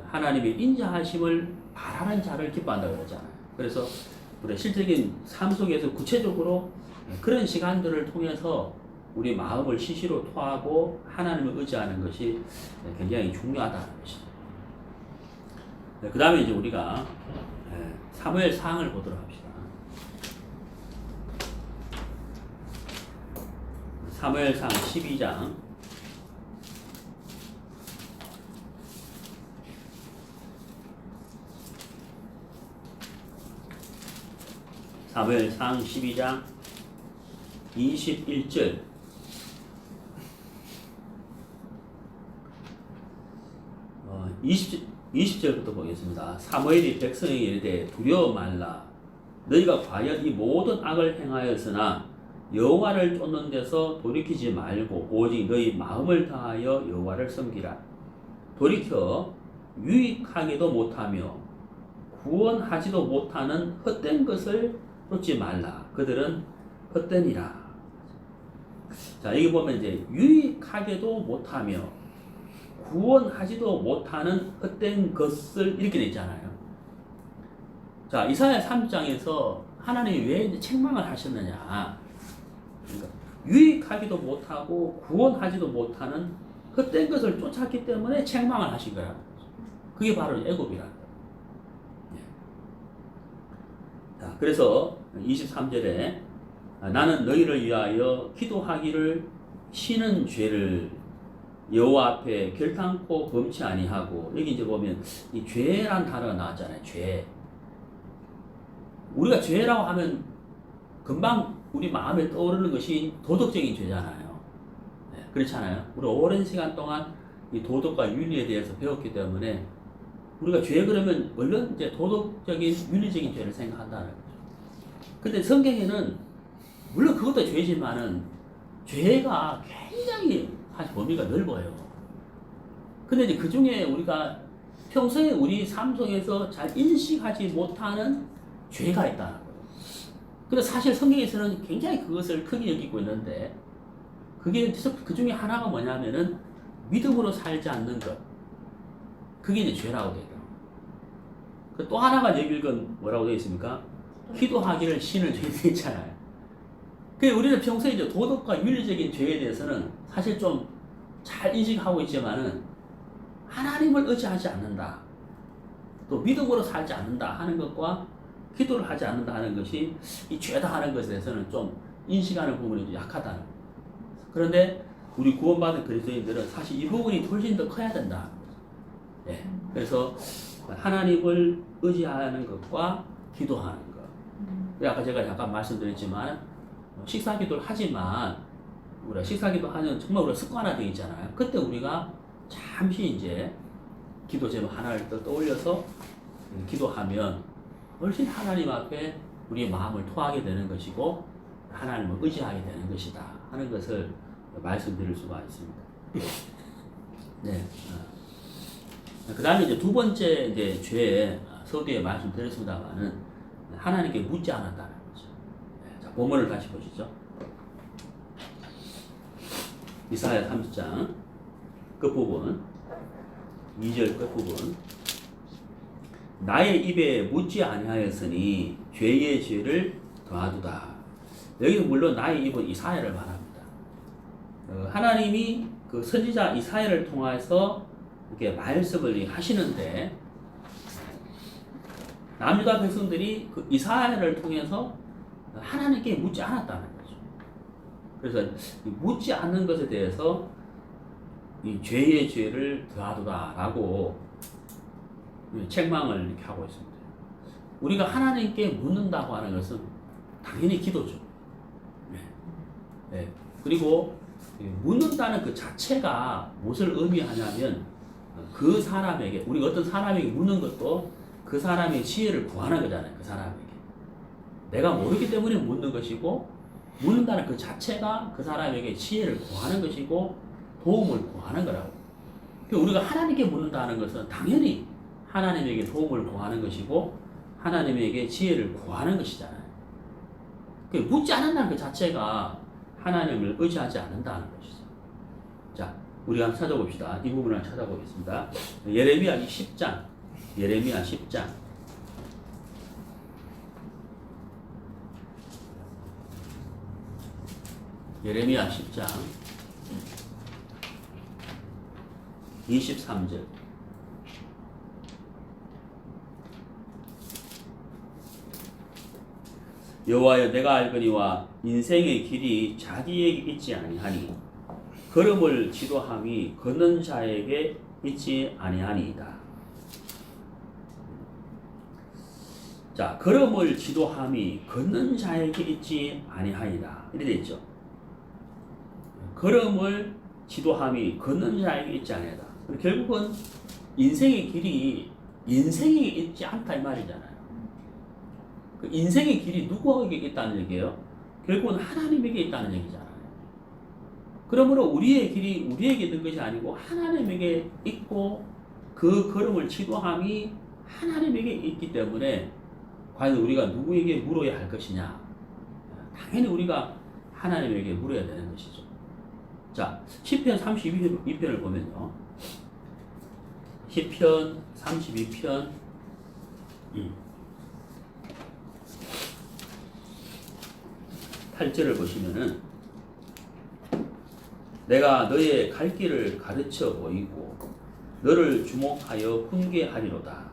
하나님의 인자하심을 바라는 자를 기뻐한다고 그러잖아요. 그래서 우리 실질적인 삶 속에서 구체적으로 그런 시간들을 통해서 우리 마음을 시시로 토하고 하나님을 의지하는 것이 굉장히 중요하다는 것이죠. 그 다음에 이제 우리가 사무엘상을 보도록 합시다. 사무엘상 12장 사무엘상 12장 21절 20절부터 보겠습니다. 사무엘이 백성에게 이르되 두려워 말라. 너희가 과연 이 모든 악을 행하였으나 여호와를 쫓는 데서 돌이키지 말고 오직 너희 마음을 다하여 여호와를 섬기라. 돌이켜 유익하기도 못하며 구원하지도 못하는 헛된 것을 쫓지 말라. 그들은 헛되니라. 자, 여기 보면 이제 유익하게도 못하며 구원하지도 못하는 헛된 것을 이렇게 돼 있잖아요. 자, 이사야 3장에서 하나님이 왜 이제 책망을 하셨느냐? 그러니까 유익하기도 못하고 구원하지도 못하는 헛된 것을 쫓았기 때문에 책망을 하신 거야. 그게 바로 애굽이라는 거예요. 자, 그래서 23절에 나는 너희를 위하여 기도하기를 쉬는 죄를 여호와 앞에 결탄코 범치 아니하고 여기 이제 보면 이 죄란 단어가 나왔잖아요. 죄. 우리가 죄라고 하면 금방 우리 마음에 떠오르는 것이 도덕적인 죄잖아요. 네, 그렇잖아요. 우리 오랜 시간 동안 이 도덕과 윤리에 대해서 배웠기 때문에 우리가 죄 그러면 얼른 이제 도덕적인 윤리적인 죄를 생각한다는 거죠. 근데 성경에는 물론 그것도 죄지만은 죄가 굉장히 사실 범위가 넓어요. 근데 이제 그 중에 우리가 평소에 우리 삶 속에서 잘 인식하지 못하는 죄가 있다는 거예요. 근데 사실 성경에서는 굉장히 그것을 크게 여기고 있는데 그게 그 중에 하나가 뭐냐면은 믿음으로 살지 않는 것. 그게 이제 죄라고 되죠. 또 하나가 여기 읽은 뭐라고 되어 있습니까? 기도하기를 신을 죄에 있잖아요. 그래서 우리는 평소에 이제 도덕과 윤리적인 죄에 대해서는 사실 좀 잘 인식하고 있지만은 하나님을 의지하지 않는다. 또 믿음으로 살지 않는다 하는 것과 기도를 하지 않는다 하는 것이 이 죄다 하는 것에 대해서는 좀 인식하는 부분이 좀 약하다는 거예요. 그런데 우리 구원받은 그리스도인들은 사실 이 부분이 훨씬 더 커야 된다. 네. 그래서 하나님을 의지하는 것과 기도하는 것. 아까 제가 잠깐 말씀드렸지만 식사 기도를 하지만 우리가 식사 기도하는 정말 우리가 습관화되어 있잖아요. 그때 우리가 잠시 이제 기도 제목 하나를 또 떠올려서 기도하면 훨씬 하나님 앞에 우리의 마음을 토하게 되는 것이고 하나님을 의지하게 되는 것이다 하는 것을 말씀드릴 수가 있습니다. 네. 그 다음에 이제 두 번째 이제 죄 서두에 말씀드렸습니다만은 하나님께 묻지 않았다는 거죠. 자, 본문을 다시 보시죠. 이사야 30장 끝부분 2절 끝부분 나의 입에 묻지 아니하였으니 죄의 죄를 더하도다. 여기서 물론 나의 입은 이사야를 말합니다. 하나님이 그 선지자 이사야를 통해서 이렇게 말씀을 하시는데 남유다 백성들이 그 이사야를 통해서 하나님께 묻지 않았다는 거죠. 그래서 묻지 않는 것에 대해서 이 죄의 죄를 더하도다라고 책망을 이렇게 하고 있습니다. 우리가 하나님께 묻는다고 하는 것은 당연히 기도죠. 네. 네. 그리고 묻는다는 그 자체가 무엇을 의미하냐면 그 사람에게 우리가 어떤 사람에게 묻는 것도 그 사람의 지혜를 구하는 거잖아요. 그 사람에게 내가 모르기 때문에 묻는 것이고 묻는다는 그 자체가 그 사람에게 지혜를 구하는 것이고 도움을 구하는 거라고. 우리가 하나님께 묻는다는 것은 당연히 하나님에게 도움을 구하는 것이고 하나님에게 지혜를 구하는 것이잖아요. 묻지 않는다는 그 자체가 하나님을 의지하지 않는다는 것이죠. 자, 우리가 한번 찾아봅시다. 이 부분을 찾아보겠습니다. 예레미야 10장. 예레미야 10장. 예레미야 10장 23절. 여호와여 내가 알거니와 인생의 길이 자기에게 있지 아니하니 걸음을 지도함이 걷는 자에게 있지 아니하니이다. 자, 걸음을 지도함이 걷는 자에게 있지 아니하니이다. 이렇게 되어 있죠. 걸음을 지도함이 걷는 자에게 있지 아니하다. 결국은 인생의 길이 인생에게 있지 않다 이 말이잖아요. 그 인생의 길이 누구에게 있다는 얘기예요? 결국은 하나님에게 있다는 얘기잖아요. 그러므로 우리의 길이 우리에게 있는 것이 아니고 하나님에게 있고 그 걸음을 지도함이 하나님에게 있기 때문에 과연 우리가 누구에게 물어야 할 것이냐? 당연히 우리가 하나님에게 물어야 되는 것이죠. 자, 시편 32편을 보면요. 시편 32편 8절을 보시면은 내가 너의 갈 길을 가르쳐 보이고 너를 주목하여 훈계하리로다.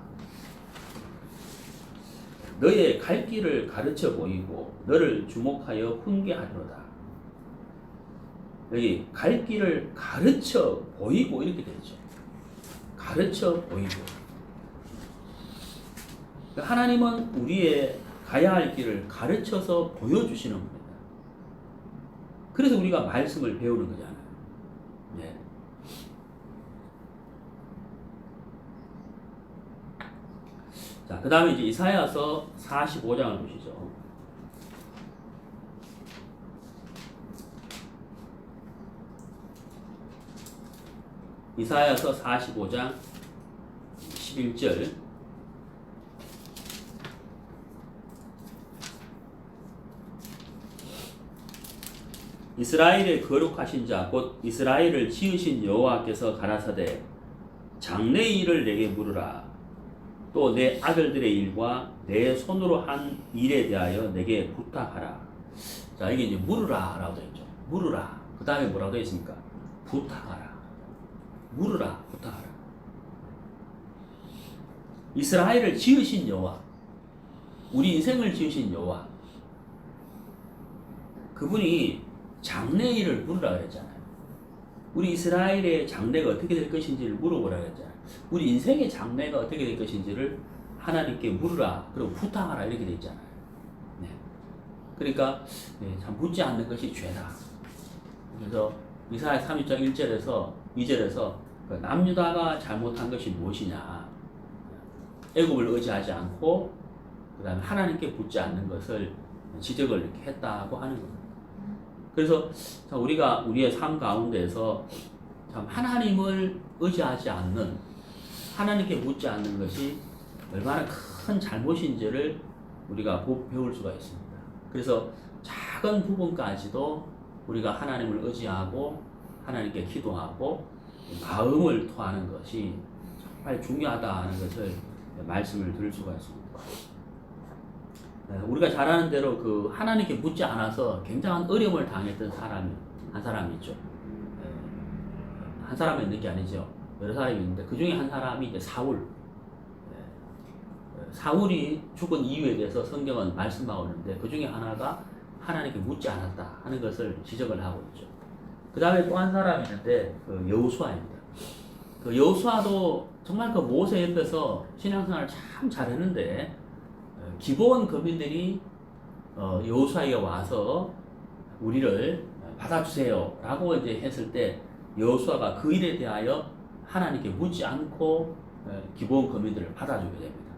너의 갈 길을 가르쳐 보이고 너를 주목하여 훈계하리로다. 여기 갈 길을 가르쳐 보이고 이렇게 되죠. 가르쳐 보이고. 하나님은 우리의 가야 할 길을 가르쳐서 보여주시는 겁니다. 그래서 우리가 말씀을 배우는 거잖아요. 네. 자, 그 다음에 이제 이사야서 45장을 보시죠. 이사야서 45장 11절. 이스라엘의 거룩하신 자 곧 이스라엘을 지으신 여호와께서 가라사대 장래의 일을 내게 물으라. 또 내 아들들의 일과 내 손으로 한 일에 대하여 내게 부탁하라. 자, 이게 이제 물으라 라고 되어 있죠. 물으라. 그 다음에 뭐라고 되어 있습니까? 부탁하라. 물으라. 부탁하라. 이스라엘을 지으신 여호와, 우리 인생을 지으신 여호와, 그분이 장래 일을 물으라 그랬잖아요. 우리 이스라엘의 장래가 어떻게 될 것인지를 물어보라 그랬잖아요. 우리 인생의 장래가 어떻게 될 것인지를 하나님께 물으라, 그리고 부탁하라 이렇게 돼 있잖아요. 네. 그러니까 참 묻지 않는 것이 죄다. 그래서 이사야 32장 1절에서 2절에서 남유다가 잘못한 것이 무엇이냐, 애굽을 의지하지 않고 그 다음에 하나님께 묻지 않는 것을 지적을 이렇게 했다고 하는 겁니다. 그래서 우리가 우리의 삶 가운데에서 참 하나님을 의지하지 않는, 하나님께 묻지 않는 것이 얼마나 큰 잘못인지를 우리가 배울 수가 있습니다. 그래서 작은 부분까지도 우리가 하나님을 의지하고 하나님께 기도하고 마음을 토하는 것이 정말 중요하다는 것을 말씀을 드릴 수가 있습니다. 우리가 잘 아는 대로 그 하나님께 묻지 않아서 굉장한 어려움을 당했던 한 사람이 있죠. 한 사람이 있는 게 아니죠. 여러 사람이 있는데 그 중에 한 사람이 이제 사울. 사울이 죽은 이유에 대해서 성경은 말씀하고 있는데 그 중에 하나가 하나님께 묻지 않았다 하는 것을 지적을 하고 있죠. 그 다음에 또 한 사람이 있는데 그 여호수아입니다. 그 여호수아도 정말 그 모세 옆에서 신앙생활을 참 잘했는데 기본 거민들이 여호수아에게 와서 우리를 받아주세요 라고 이제 했을 때 여호수아가 그 일에 대하여 하나님께 묻지 않고 기본 거민들을 받아주게 됩니다.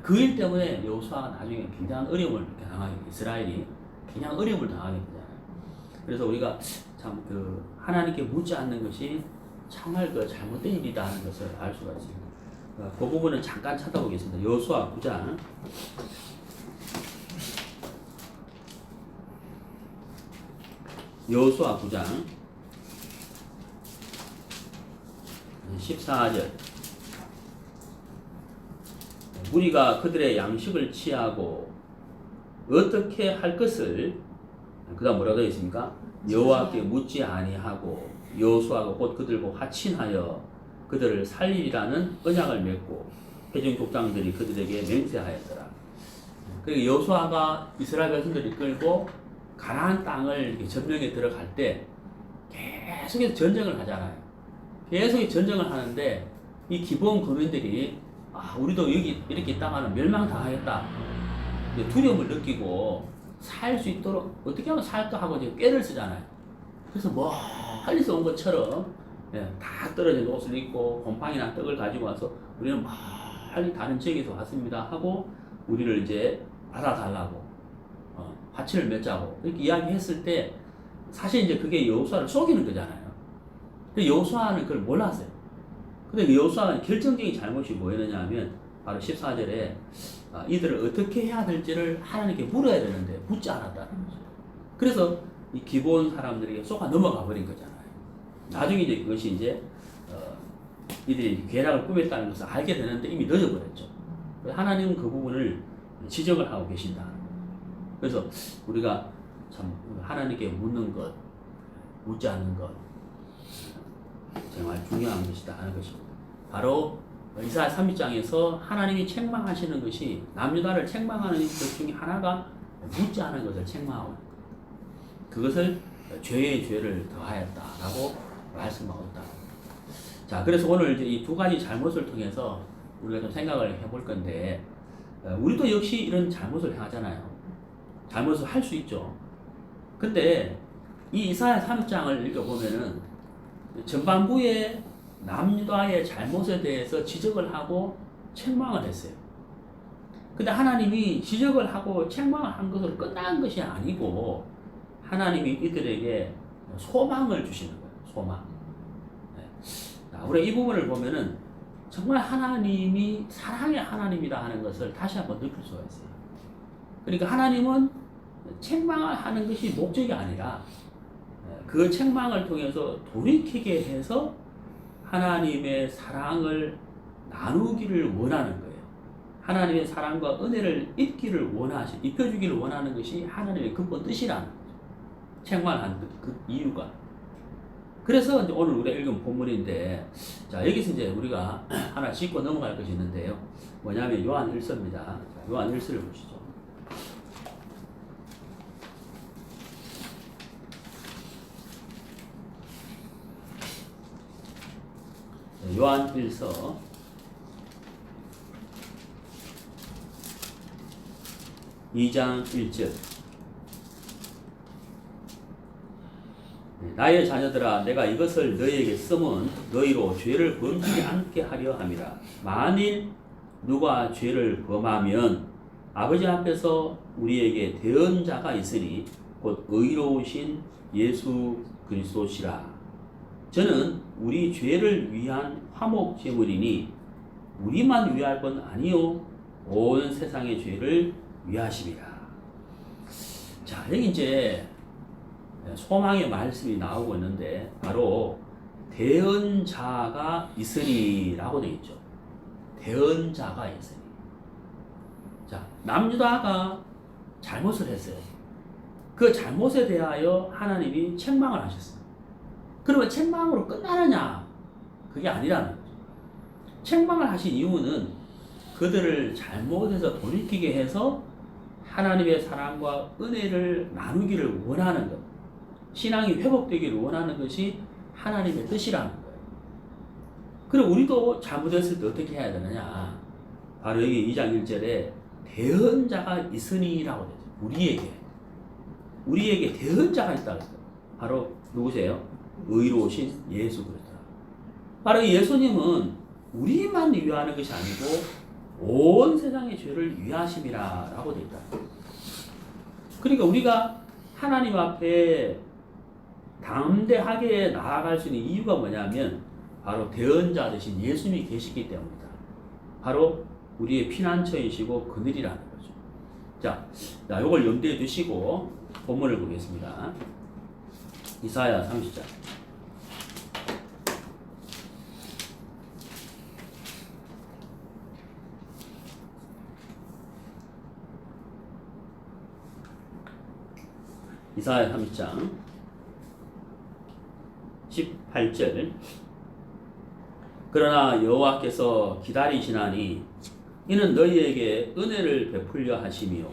그 일 때문에 여호수아가 나중에 굉장한 어려움을 당하게, 이스라엘이 굉장히 어려움을 당하게 되잖아요. 그래서 우리가 참 그 하나님께 묻지 않는 것이 정말 그 잘못된 일이다 하는 것을 알 수가 있습니다. 그 부분은 잠깐 찾아보겠습니다. 여호수아 9장. 여호수아 9장 14절. 무리가 그들의 양식을 취하고 어떻게 할 것을, 그 다음 뭐라고 되어 있습니까? 여호와께 묻지 아니하고 여호수아가 곧 그들과 화친하여 그들을 살리라는 언약을 맺고 회중 족장들이 그들에게 맹세하였더라. 그리고 여호수아가 이스라엘 백성들이 끌고 가나안 땅을 이렇게 점령에 들어갈 때 계속해서 전쟁을 하잖아요. 계속 전쟁을 하는데 이 기본 거민들이 우리도 여기 이렇게 있다가는 멸망당하겠다, 두려움을 느끼고 살 수 있도록 어떻게 하면 살까 하고 이제 꾀를 쓰잖아요. 그래서 멀리서 온 것처럼 다 떨어진 옷을 입고 곰팡이나 떡을 가지고 와서 우리는 멀리 다른 지역에서 왔습니다 하고 우리를 이제 받아달라고 화친을 맺자고 이렇게 이야기했을 때 사실 이제 그게 여호수아를 속이는 거잖아요. 근데 여호수아는 그걸 몰랐어요. 근데 여호수아는 결정적인 잘못이 뭐였느냐 하면 바로 14절에 이들을 어떻게 해야 될지를 하나님께 물어야 되는데 묻지 않았다는 거죠. 그래서 이 기본 사람들에게 쏙 넘어가 버린 거잖아요. 나중에 이제 그것이 이제 이들이 괴락을 꾸몄다는 것을 알게 되는데 이미 늦어버렸죠. 하나님은 그 부분을 지적을 하고 계신다. 그래서 우리가 참 하나님께 묻는 것, 묻지 않는 것 정말 중요한 것이다 하는 것입니다. 바로 이사야 32장에서 하나님이 책망하시는 것이, 남유다를 책망하는 것 중에 하나가 묻지 않은 것을 책망하고 그것을 죄의 죄를 더하였다라고 말씀하고 있다. 자, 그래서 오늘 이제 이 두 가지 잘못을 통해서 우리가 좀 생각을 해볼 건데, 우리도 역시 이런 잘못을 행하잖아요. 잘못을 할 수 있죠. 근데 이 이사야 3장을 읽어보면은 전반부에 남유다의 잘못에 대해서 지적을 하고 책망을 했어요. 근데 하나님이 지적을 하고 책망을 한 것으로 끝난 것이 아니고 하나님이 이들에게 소망을 주시는 거예요. 소망. 우리가 이 부분을 보면은 정말 하나님이 사랑의 하나님이다 하는 것을 다시 한번 느낄 수가 있어요. 그러니까 하나님은 책망을 하는 것이 목적이 아니라 그 책망을 통해서 돌이키게 해서 하나님의 사랑을 나누기를 원하는 거예요. 하나님의 사랑과 은혜를 입혀주기를 원하는 것이 하나님의 근본 뜻이라는 거죠. 책망한 그 이유가. 그래서 이제 오늘 우리가 읽은 본문인데, 자, 여기서 이제 우리가 하나 짚고 넘어갈 것이 있는데요. 뭐냐면 요한 1서입니다. 요한 1서를 보시죠. 요한 1서 2장 1절. 나의 자녀들아, 내가 이것을 너희에게 쓰면 너희로 죄를 범하지 않게 하려 함이라. 만일 누가 죄를 범하면 아버지 앞에서 우리에게 대언자가 있으니 곧 의로우신 예수 그리스도시라. 저는 우리 죄를 위한 화목 제물이니 우리만 위할 건 아니요 온 세상의 죄를 위하심이라. 자, 여기 이제 소망의 말씀이 나오고 있는데 바로 대언자가 있으리라고 되어 있죠. 대언자가 있으리. 자, 남유다가 잘못을 했어요. 그 잘못에 대하여 하나님이 책망을 하셨어요. 그러면 책망으로 끝나느냐? 그게 아니라는 거죠. 책망을 하신 이유는 그들을 잘못해서 돌이키게 해서 하나님의 사랑과 은혜를 나누기를 원하는 것, 신앙이 회복되기를 원하는 것이 하나님의 뜻이라는 거예요. 그럼 우리도 잘못했을 때 어떻게 해야 되느냐? 바로 여기 2장 1절에 대언자가 있으니라고 되죠. 우리에게 대언자가 있다고 했어요. 바로 누구세요? 의로우신 예수 그리스도. 바로 예수님은 우리만 위하는 것이 아니고 온 세상의 죄를 위하심이라고 되어 있다. 그러니까 우리가 하나님 앞에 담대하게 나아갈 수 있는 이유가 뭐냐면 바로 대언자 되신 예수님이 계시기 때문이다. 바로 우리의 피난처이시고 그늘이라는 거죠. 자, 이걸 염두에 두시고 본문을 보겠습니다. 이사야 30장. 이사야 30장 18절. 그러나 여호와께서 기다리시나니 이는 너희에게 은혜를 베풀려 하시며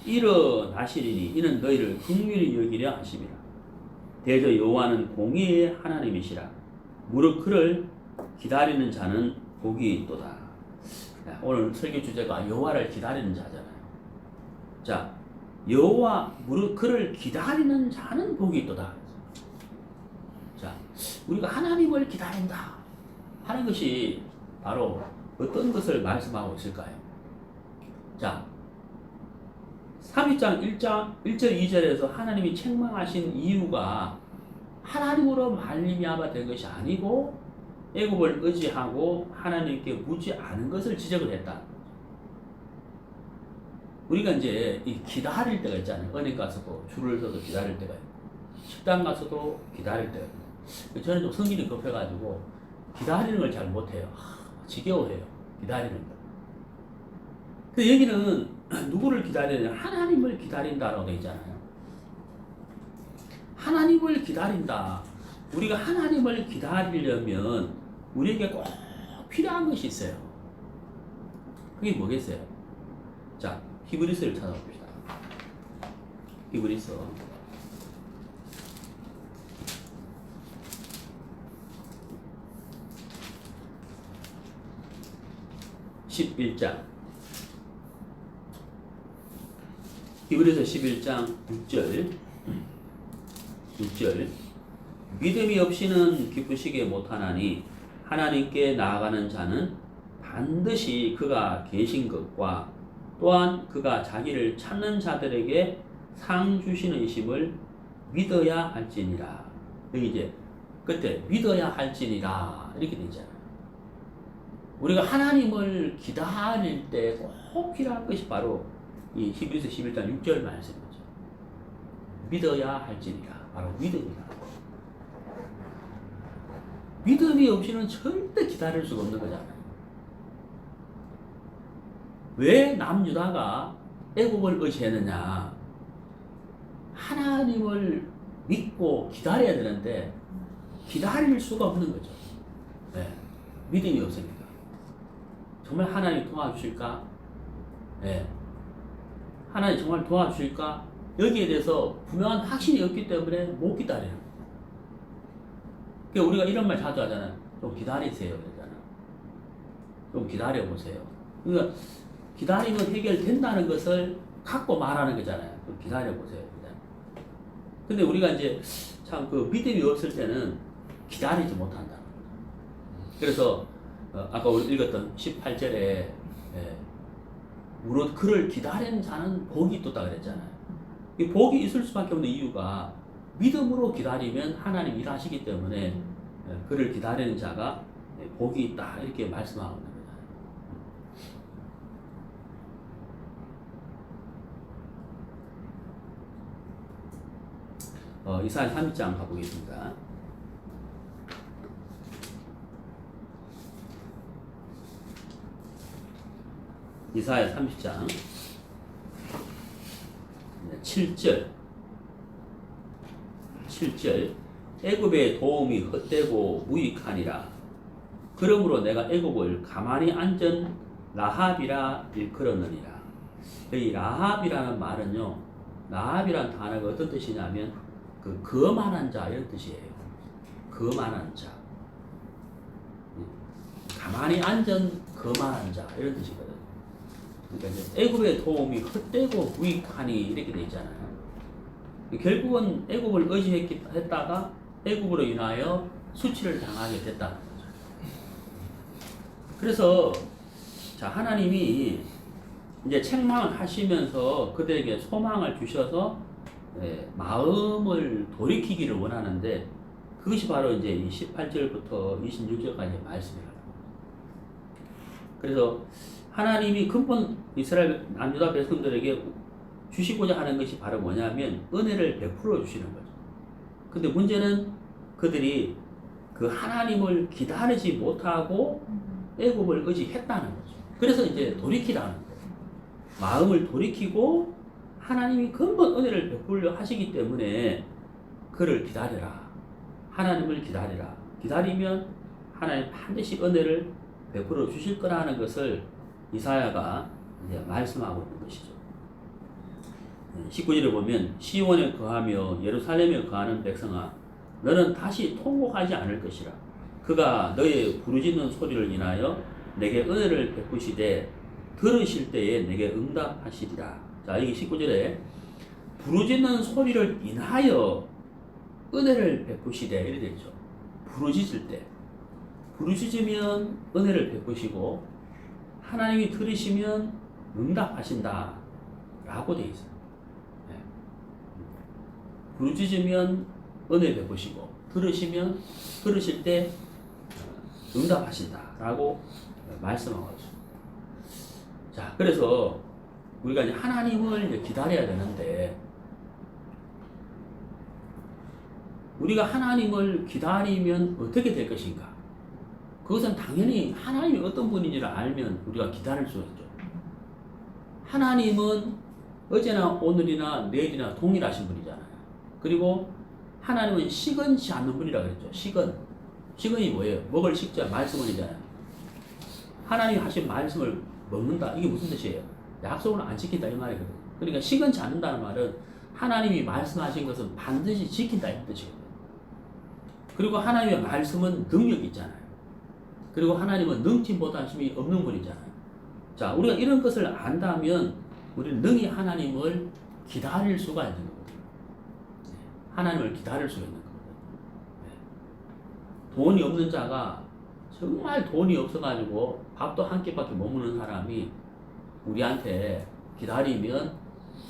일어나시리니 이는 너희를 긍휼히 여기려 하심이라. 대저 여호와는 공의의 하나님이시라. 무릇 그를 기다리는 자는 복이 있도다. 오늘 설교 주제가 여호와를 기다리는 자잖아요. 자, 여호와 무릇 그를 기다리는 자는 복이 있도다. 자, 우리가 하나님을 기다린다 하는 것이 바로 어떤 것을 말씀하고 있을까요? 자, 32장 1절 2절에서 하나님이 책망하신 이유가 하나님으로 말미암아 된 것이 아니고 애굽을 의지하고 하나님께 묻지 않은 것을 지적을 했다. 우리가 이제 이 기다릴 때가 있잖아요. 은행 가서도 줄을 서도 기다릴 때가 있고 식당 가서도 기다릴 때가 있고. 저는 좀 성질이 급해가지고 기다리는 걸 잘 못해요. 지겨워해요. 기다리는 거. 그 얘기는 누구를 기다리느냐? 하나님을 기다린다라고 되어 있잖아요. 하나님을 기다린다. 우리가 하나님을 기다리려면 우리에게 꼭 필요한 것이 있어요. 그게 뭐겠어요? 자, 히브리서를 찾아봅시다. 히브리서 11장 히브리서 11장 6절 믿음이 없이는 기쁘시게 못하나니 하나님께 나아가는 자는 반드시 그가 계신 것과 또한 그가 자기를 찾는 자들에게 상 주시는 이심을 믿어야 할지니라. 여기 이제 그때 믿어야 할지니라 이렇게 되잖아요. 우리가 하나님을 기다릴 때 꼭 필요한 것이 바로 이 히브리서 11장 6절 말씀이죠. 믿어야 할지니라. 바로 믿음이다. 믿음이 없이는 절대 기다릴 수가 없는 거잖아요. 왜 남유다가 애굽을 의지했느냐? 하나님을 믿고 기다려야 되는데 기다릴 수가 없는 거죠. 네. 믿음이 없으니까. 정말 하나님 도와주실까? 네. 하나님 정말 도와주실까? 여기에 대해서 분명한 확신이 없기 때문에 못 기다려요. 그러니까 우리가 이런 말 자주 하잖아요. 좀 기다리세요. 그러잖아요. 좀 기다려보세요. 그러니까 기다리면 해결된다는 것을 갖고 말하는 거잖아요. 좀 기다려보세요. 근데 우리가 이제 참 그 믿음이 없을 때는 기다리지 못한다. 그래서 아까 우리 읽었던 18절에 무릇 그를 기다리는 자는 복이 있다 그랬잖아요. 이 복이 있을 수밖에 없는 이유가 믿음으로 기다리면 하나님 일하시기 때문에 그를 기다리는 자가 복이 있다 이렇게 말씀하고 있는 거예요. 이사야 3장 가보겠습니다. 이사야 30장 7절 애굽의 도움이 헛되고 무익하니라. 그러므로 내가 애굽을 가만히 앉은 라합이라 일컬었느니라. 이 라합이라는 말은요, 라합이라는 단어가 어떤 뜻이냐면 거만한 자 이런 뜻이에요. 거만한 자, 가만히 앉은 거만한 자 이런 뜻이거든. 그러니까 이제 애굽의 도움이 헛되고 무익하니 이렇게 돼 있잖아요. 결국은 애굽을 의지했다가 애굽으로 인하여 수치를 당하게 됐다는 거죠. 그래서 자 하나님이 이제 책망을 하시면서 그들에게 소망을 주셔서 마음을 돌이키기를 원하는데 그것이 바로 이제 이 18절부터 26절까지 말씀이라고. 그래서 하나님이 근본 이스라엘 남유다 백성들에게 주시고자 하는 것이 바로 뭐냐면 은혜를 베풀어 주시는 거죠. 근데 문제는 그들이 그 하나님을 기다리지 못하고 애굽을 의지했다는 거죠. 그래서 이제 돌이키라는 거예요. 마음을 돌이키고 하나님이 근본 은혜를 베풀려 하시기 때문에 그를 기다려라. 하나님을 기다리라. 기다리면 하나님 반드시 은혜를 베풀어 주실 거라는 것을 이사야가 이제 말씀하고 있는 것이죠. 19절에 보면 시온에 거하며 예루살렘에 거하는 백성아 너는 다시 통곡하지 않을 것이라. 그가 너의 부르짖는 소리를 인하여 내게 은혜를 베푸시되 들으실 때에 내게 응답하시리라. 자, 여기 19절에 부르짖는 소리를 인하여 은혜를 베푸시되 이렇게 되죠. 부르짖을 때 부르짖으면 은혜를 베푸시고 하나님이 들으시면 응답하신다 라고 되어 있어요. 네. 부르짖으면 은혜 베푸시고 들으실 때 응답하신다 라고 말씀하고 있습니다. 자, 그래서 우리가 이제 하나님을 기다려야 되는데 우리가 하나님을 기다리면 어떻게 될 것인가? 그것은 당연히 하나님이 어떤 분인지를 알면 우리가 기다릴 수 있죠. 하나님은 어제나 오늘이나 내일이나 동일하신 분이잖아요. 그리고 하나님은 시건치 않는 분이라고 그랬죠. 시건이 뭐예요? 먹을 식자 말씀은이잖아요. 하나님이 하신 말씀을 먹는다. 이게 무슨 뜻이에요? 약속을 안 지킨다 이 말이거든요. 그러니까 시건치 않는다는 말은 하나님이 말씀하신 것은 반드시 지킨다 이 뜻이거든요. 그리고 하나님의 말씀은 능력이 있잖아요. 그리고 하나님은 능치 못하심이 없는 분이잖아요. 자, 우리가 이런 것을 안다면 우리는 능히 하나님을 기다릴 수가 있는 거거든요. 하나님을 기다릴 수가 있는 거거든요. 돈이 없는 자가 정말 돈이 없어가지고 밥도 한 끼밖에 못 먹는 사람이 우리한테 기다리면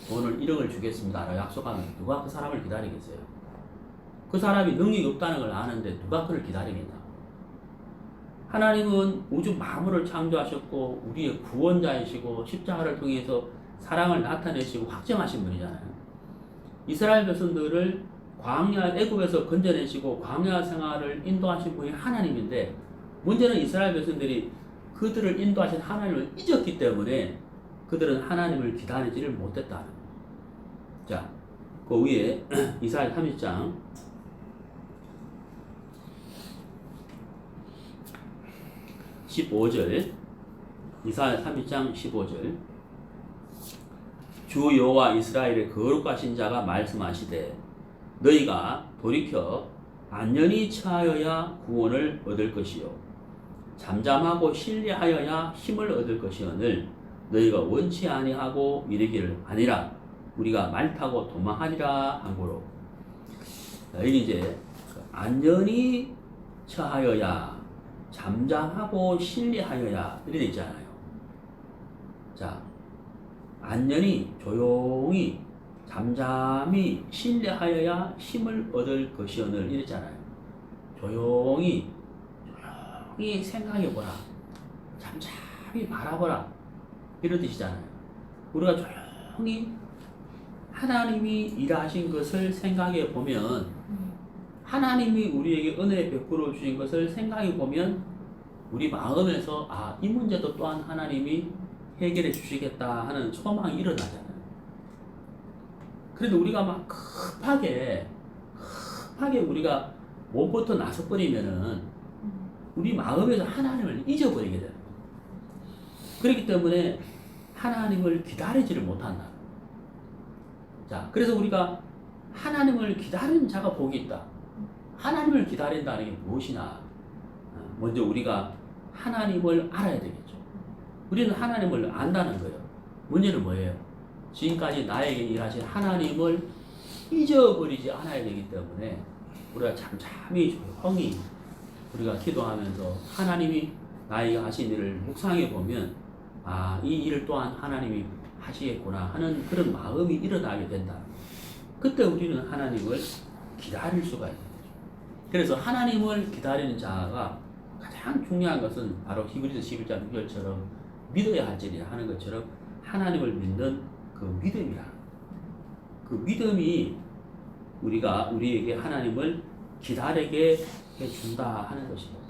돈을 1억을 주겠습니다 라고 약속하면 누가 그 사람을 기다리겠어요? 그 사람이 능력이 없다는 걸 아는데 누가 그를 기다리겠냐고. 하나님은 우주 만물을 창조하셨고 우리의 구원자이시고 십자가를 통해서 사랑을 나타내시고 확정하신 분이잖아요. 이스라엘 백성들을 광야 애굽에서 건져내시고 광야 생활을 인도하신 분이 하나님인데 문제는 이스라엘 백성들이 그들을 인도하신 하나님을 잊었기 때문에 그들은 하나님을 기다리지를 못했다는 거예요. 자, 그 위에 이사야 30장 15절 이사야 30장 15절 주 여호와 이스라엘의 거룩하신 자가 말씀하시되 너희가 돌이켜 안연히 처하여야 구원을 얻을 것이요 잠잠하고 신뢰하여야 힘을 얻을 것이오늘 너희가 원치 아니하고 이르기를 아니라 우리가 말 타고 도망하리라 한고로. 여기 이제 안연히 처하여야 잠잠하고 신뢰하여야 이렇게 있잖아요. 자, 안연히 조용히 잠잠히 신뢰하여야 힘을 얻을 것이오늘 이랬잖아요. 조용히 생각해보라. 잠잠히 바라보라. 이런 뜻이잖아요. 우리가 조용히 하나님이 일하신 것을 생각해 보면 하나님이 우리에게 은혜 베풀어 주신 것을 생각해 보면 우리 마음에서 이 문제도 또한 하나님이 해결해 주시겠다 하는 소망이 일어나잖아요. 그런데 우리가 막 급하게 우리가 몸부터 나서버리면은 우리 마음에서 하나님을 잊어버리게 돼요. 그렇기 때문에 하나님을 기다리지를 못한다. 자, 그래서 우리가 하나님을 기다리는 자가 복이 있다. 하나님을 기다린다는 게 무엇이냐? 먼저 우리가 하나님을 알아야 되겠죠. 우리는 하나님을 안다는 거예요. 문제는 뭐예요? 지금까지 나에게 일하신 하나님을 잊어버리지 않아야 되기 때문에 우리가 잠잠히 조용히 우리가 기도하면서 하나님이 나에게 하신 일을 묵상해 보면 이 일 또한 하나님이 하시겠구나 하는 그런 마음이 일어나게 된다. 그때 우리는 하나님을 기다릴 수가 있는 거죠. 그래서 하나님을 기다리는 자가 가장 중요한 것은 바로 히브리서 11장 6절처럼 믿어야 할 일이라 하는 것처럼 하나님을 믿는 그 믿음이라. 그 믿음이 우리에게 하나님을 기다리게 해준다 하는 것입니다.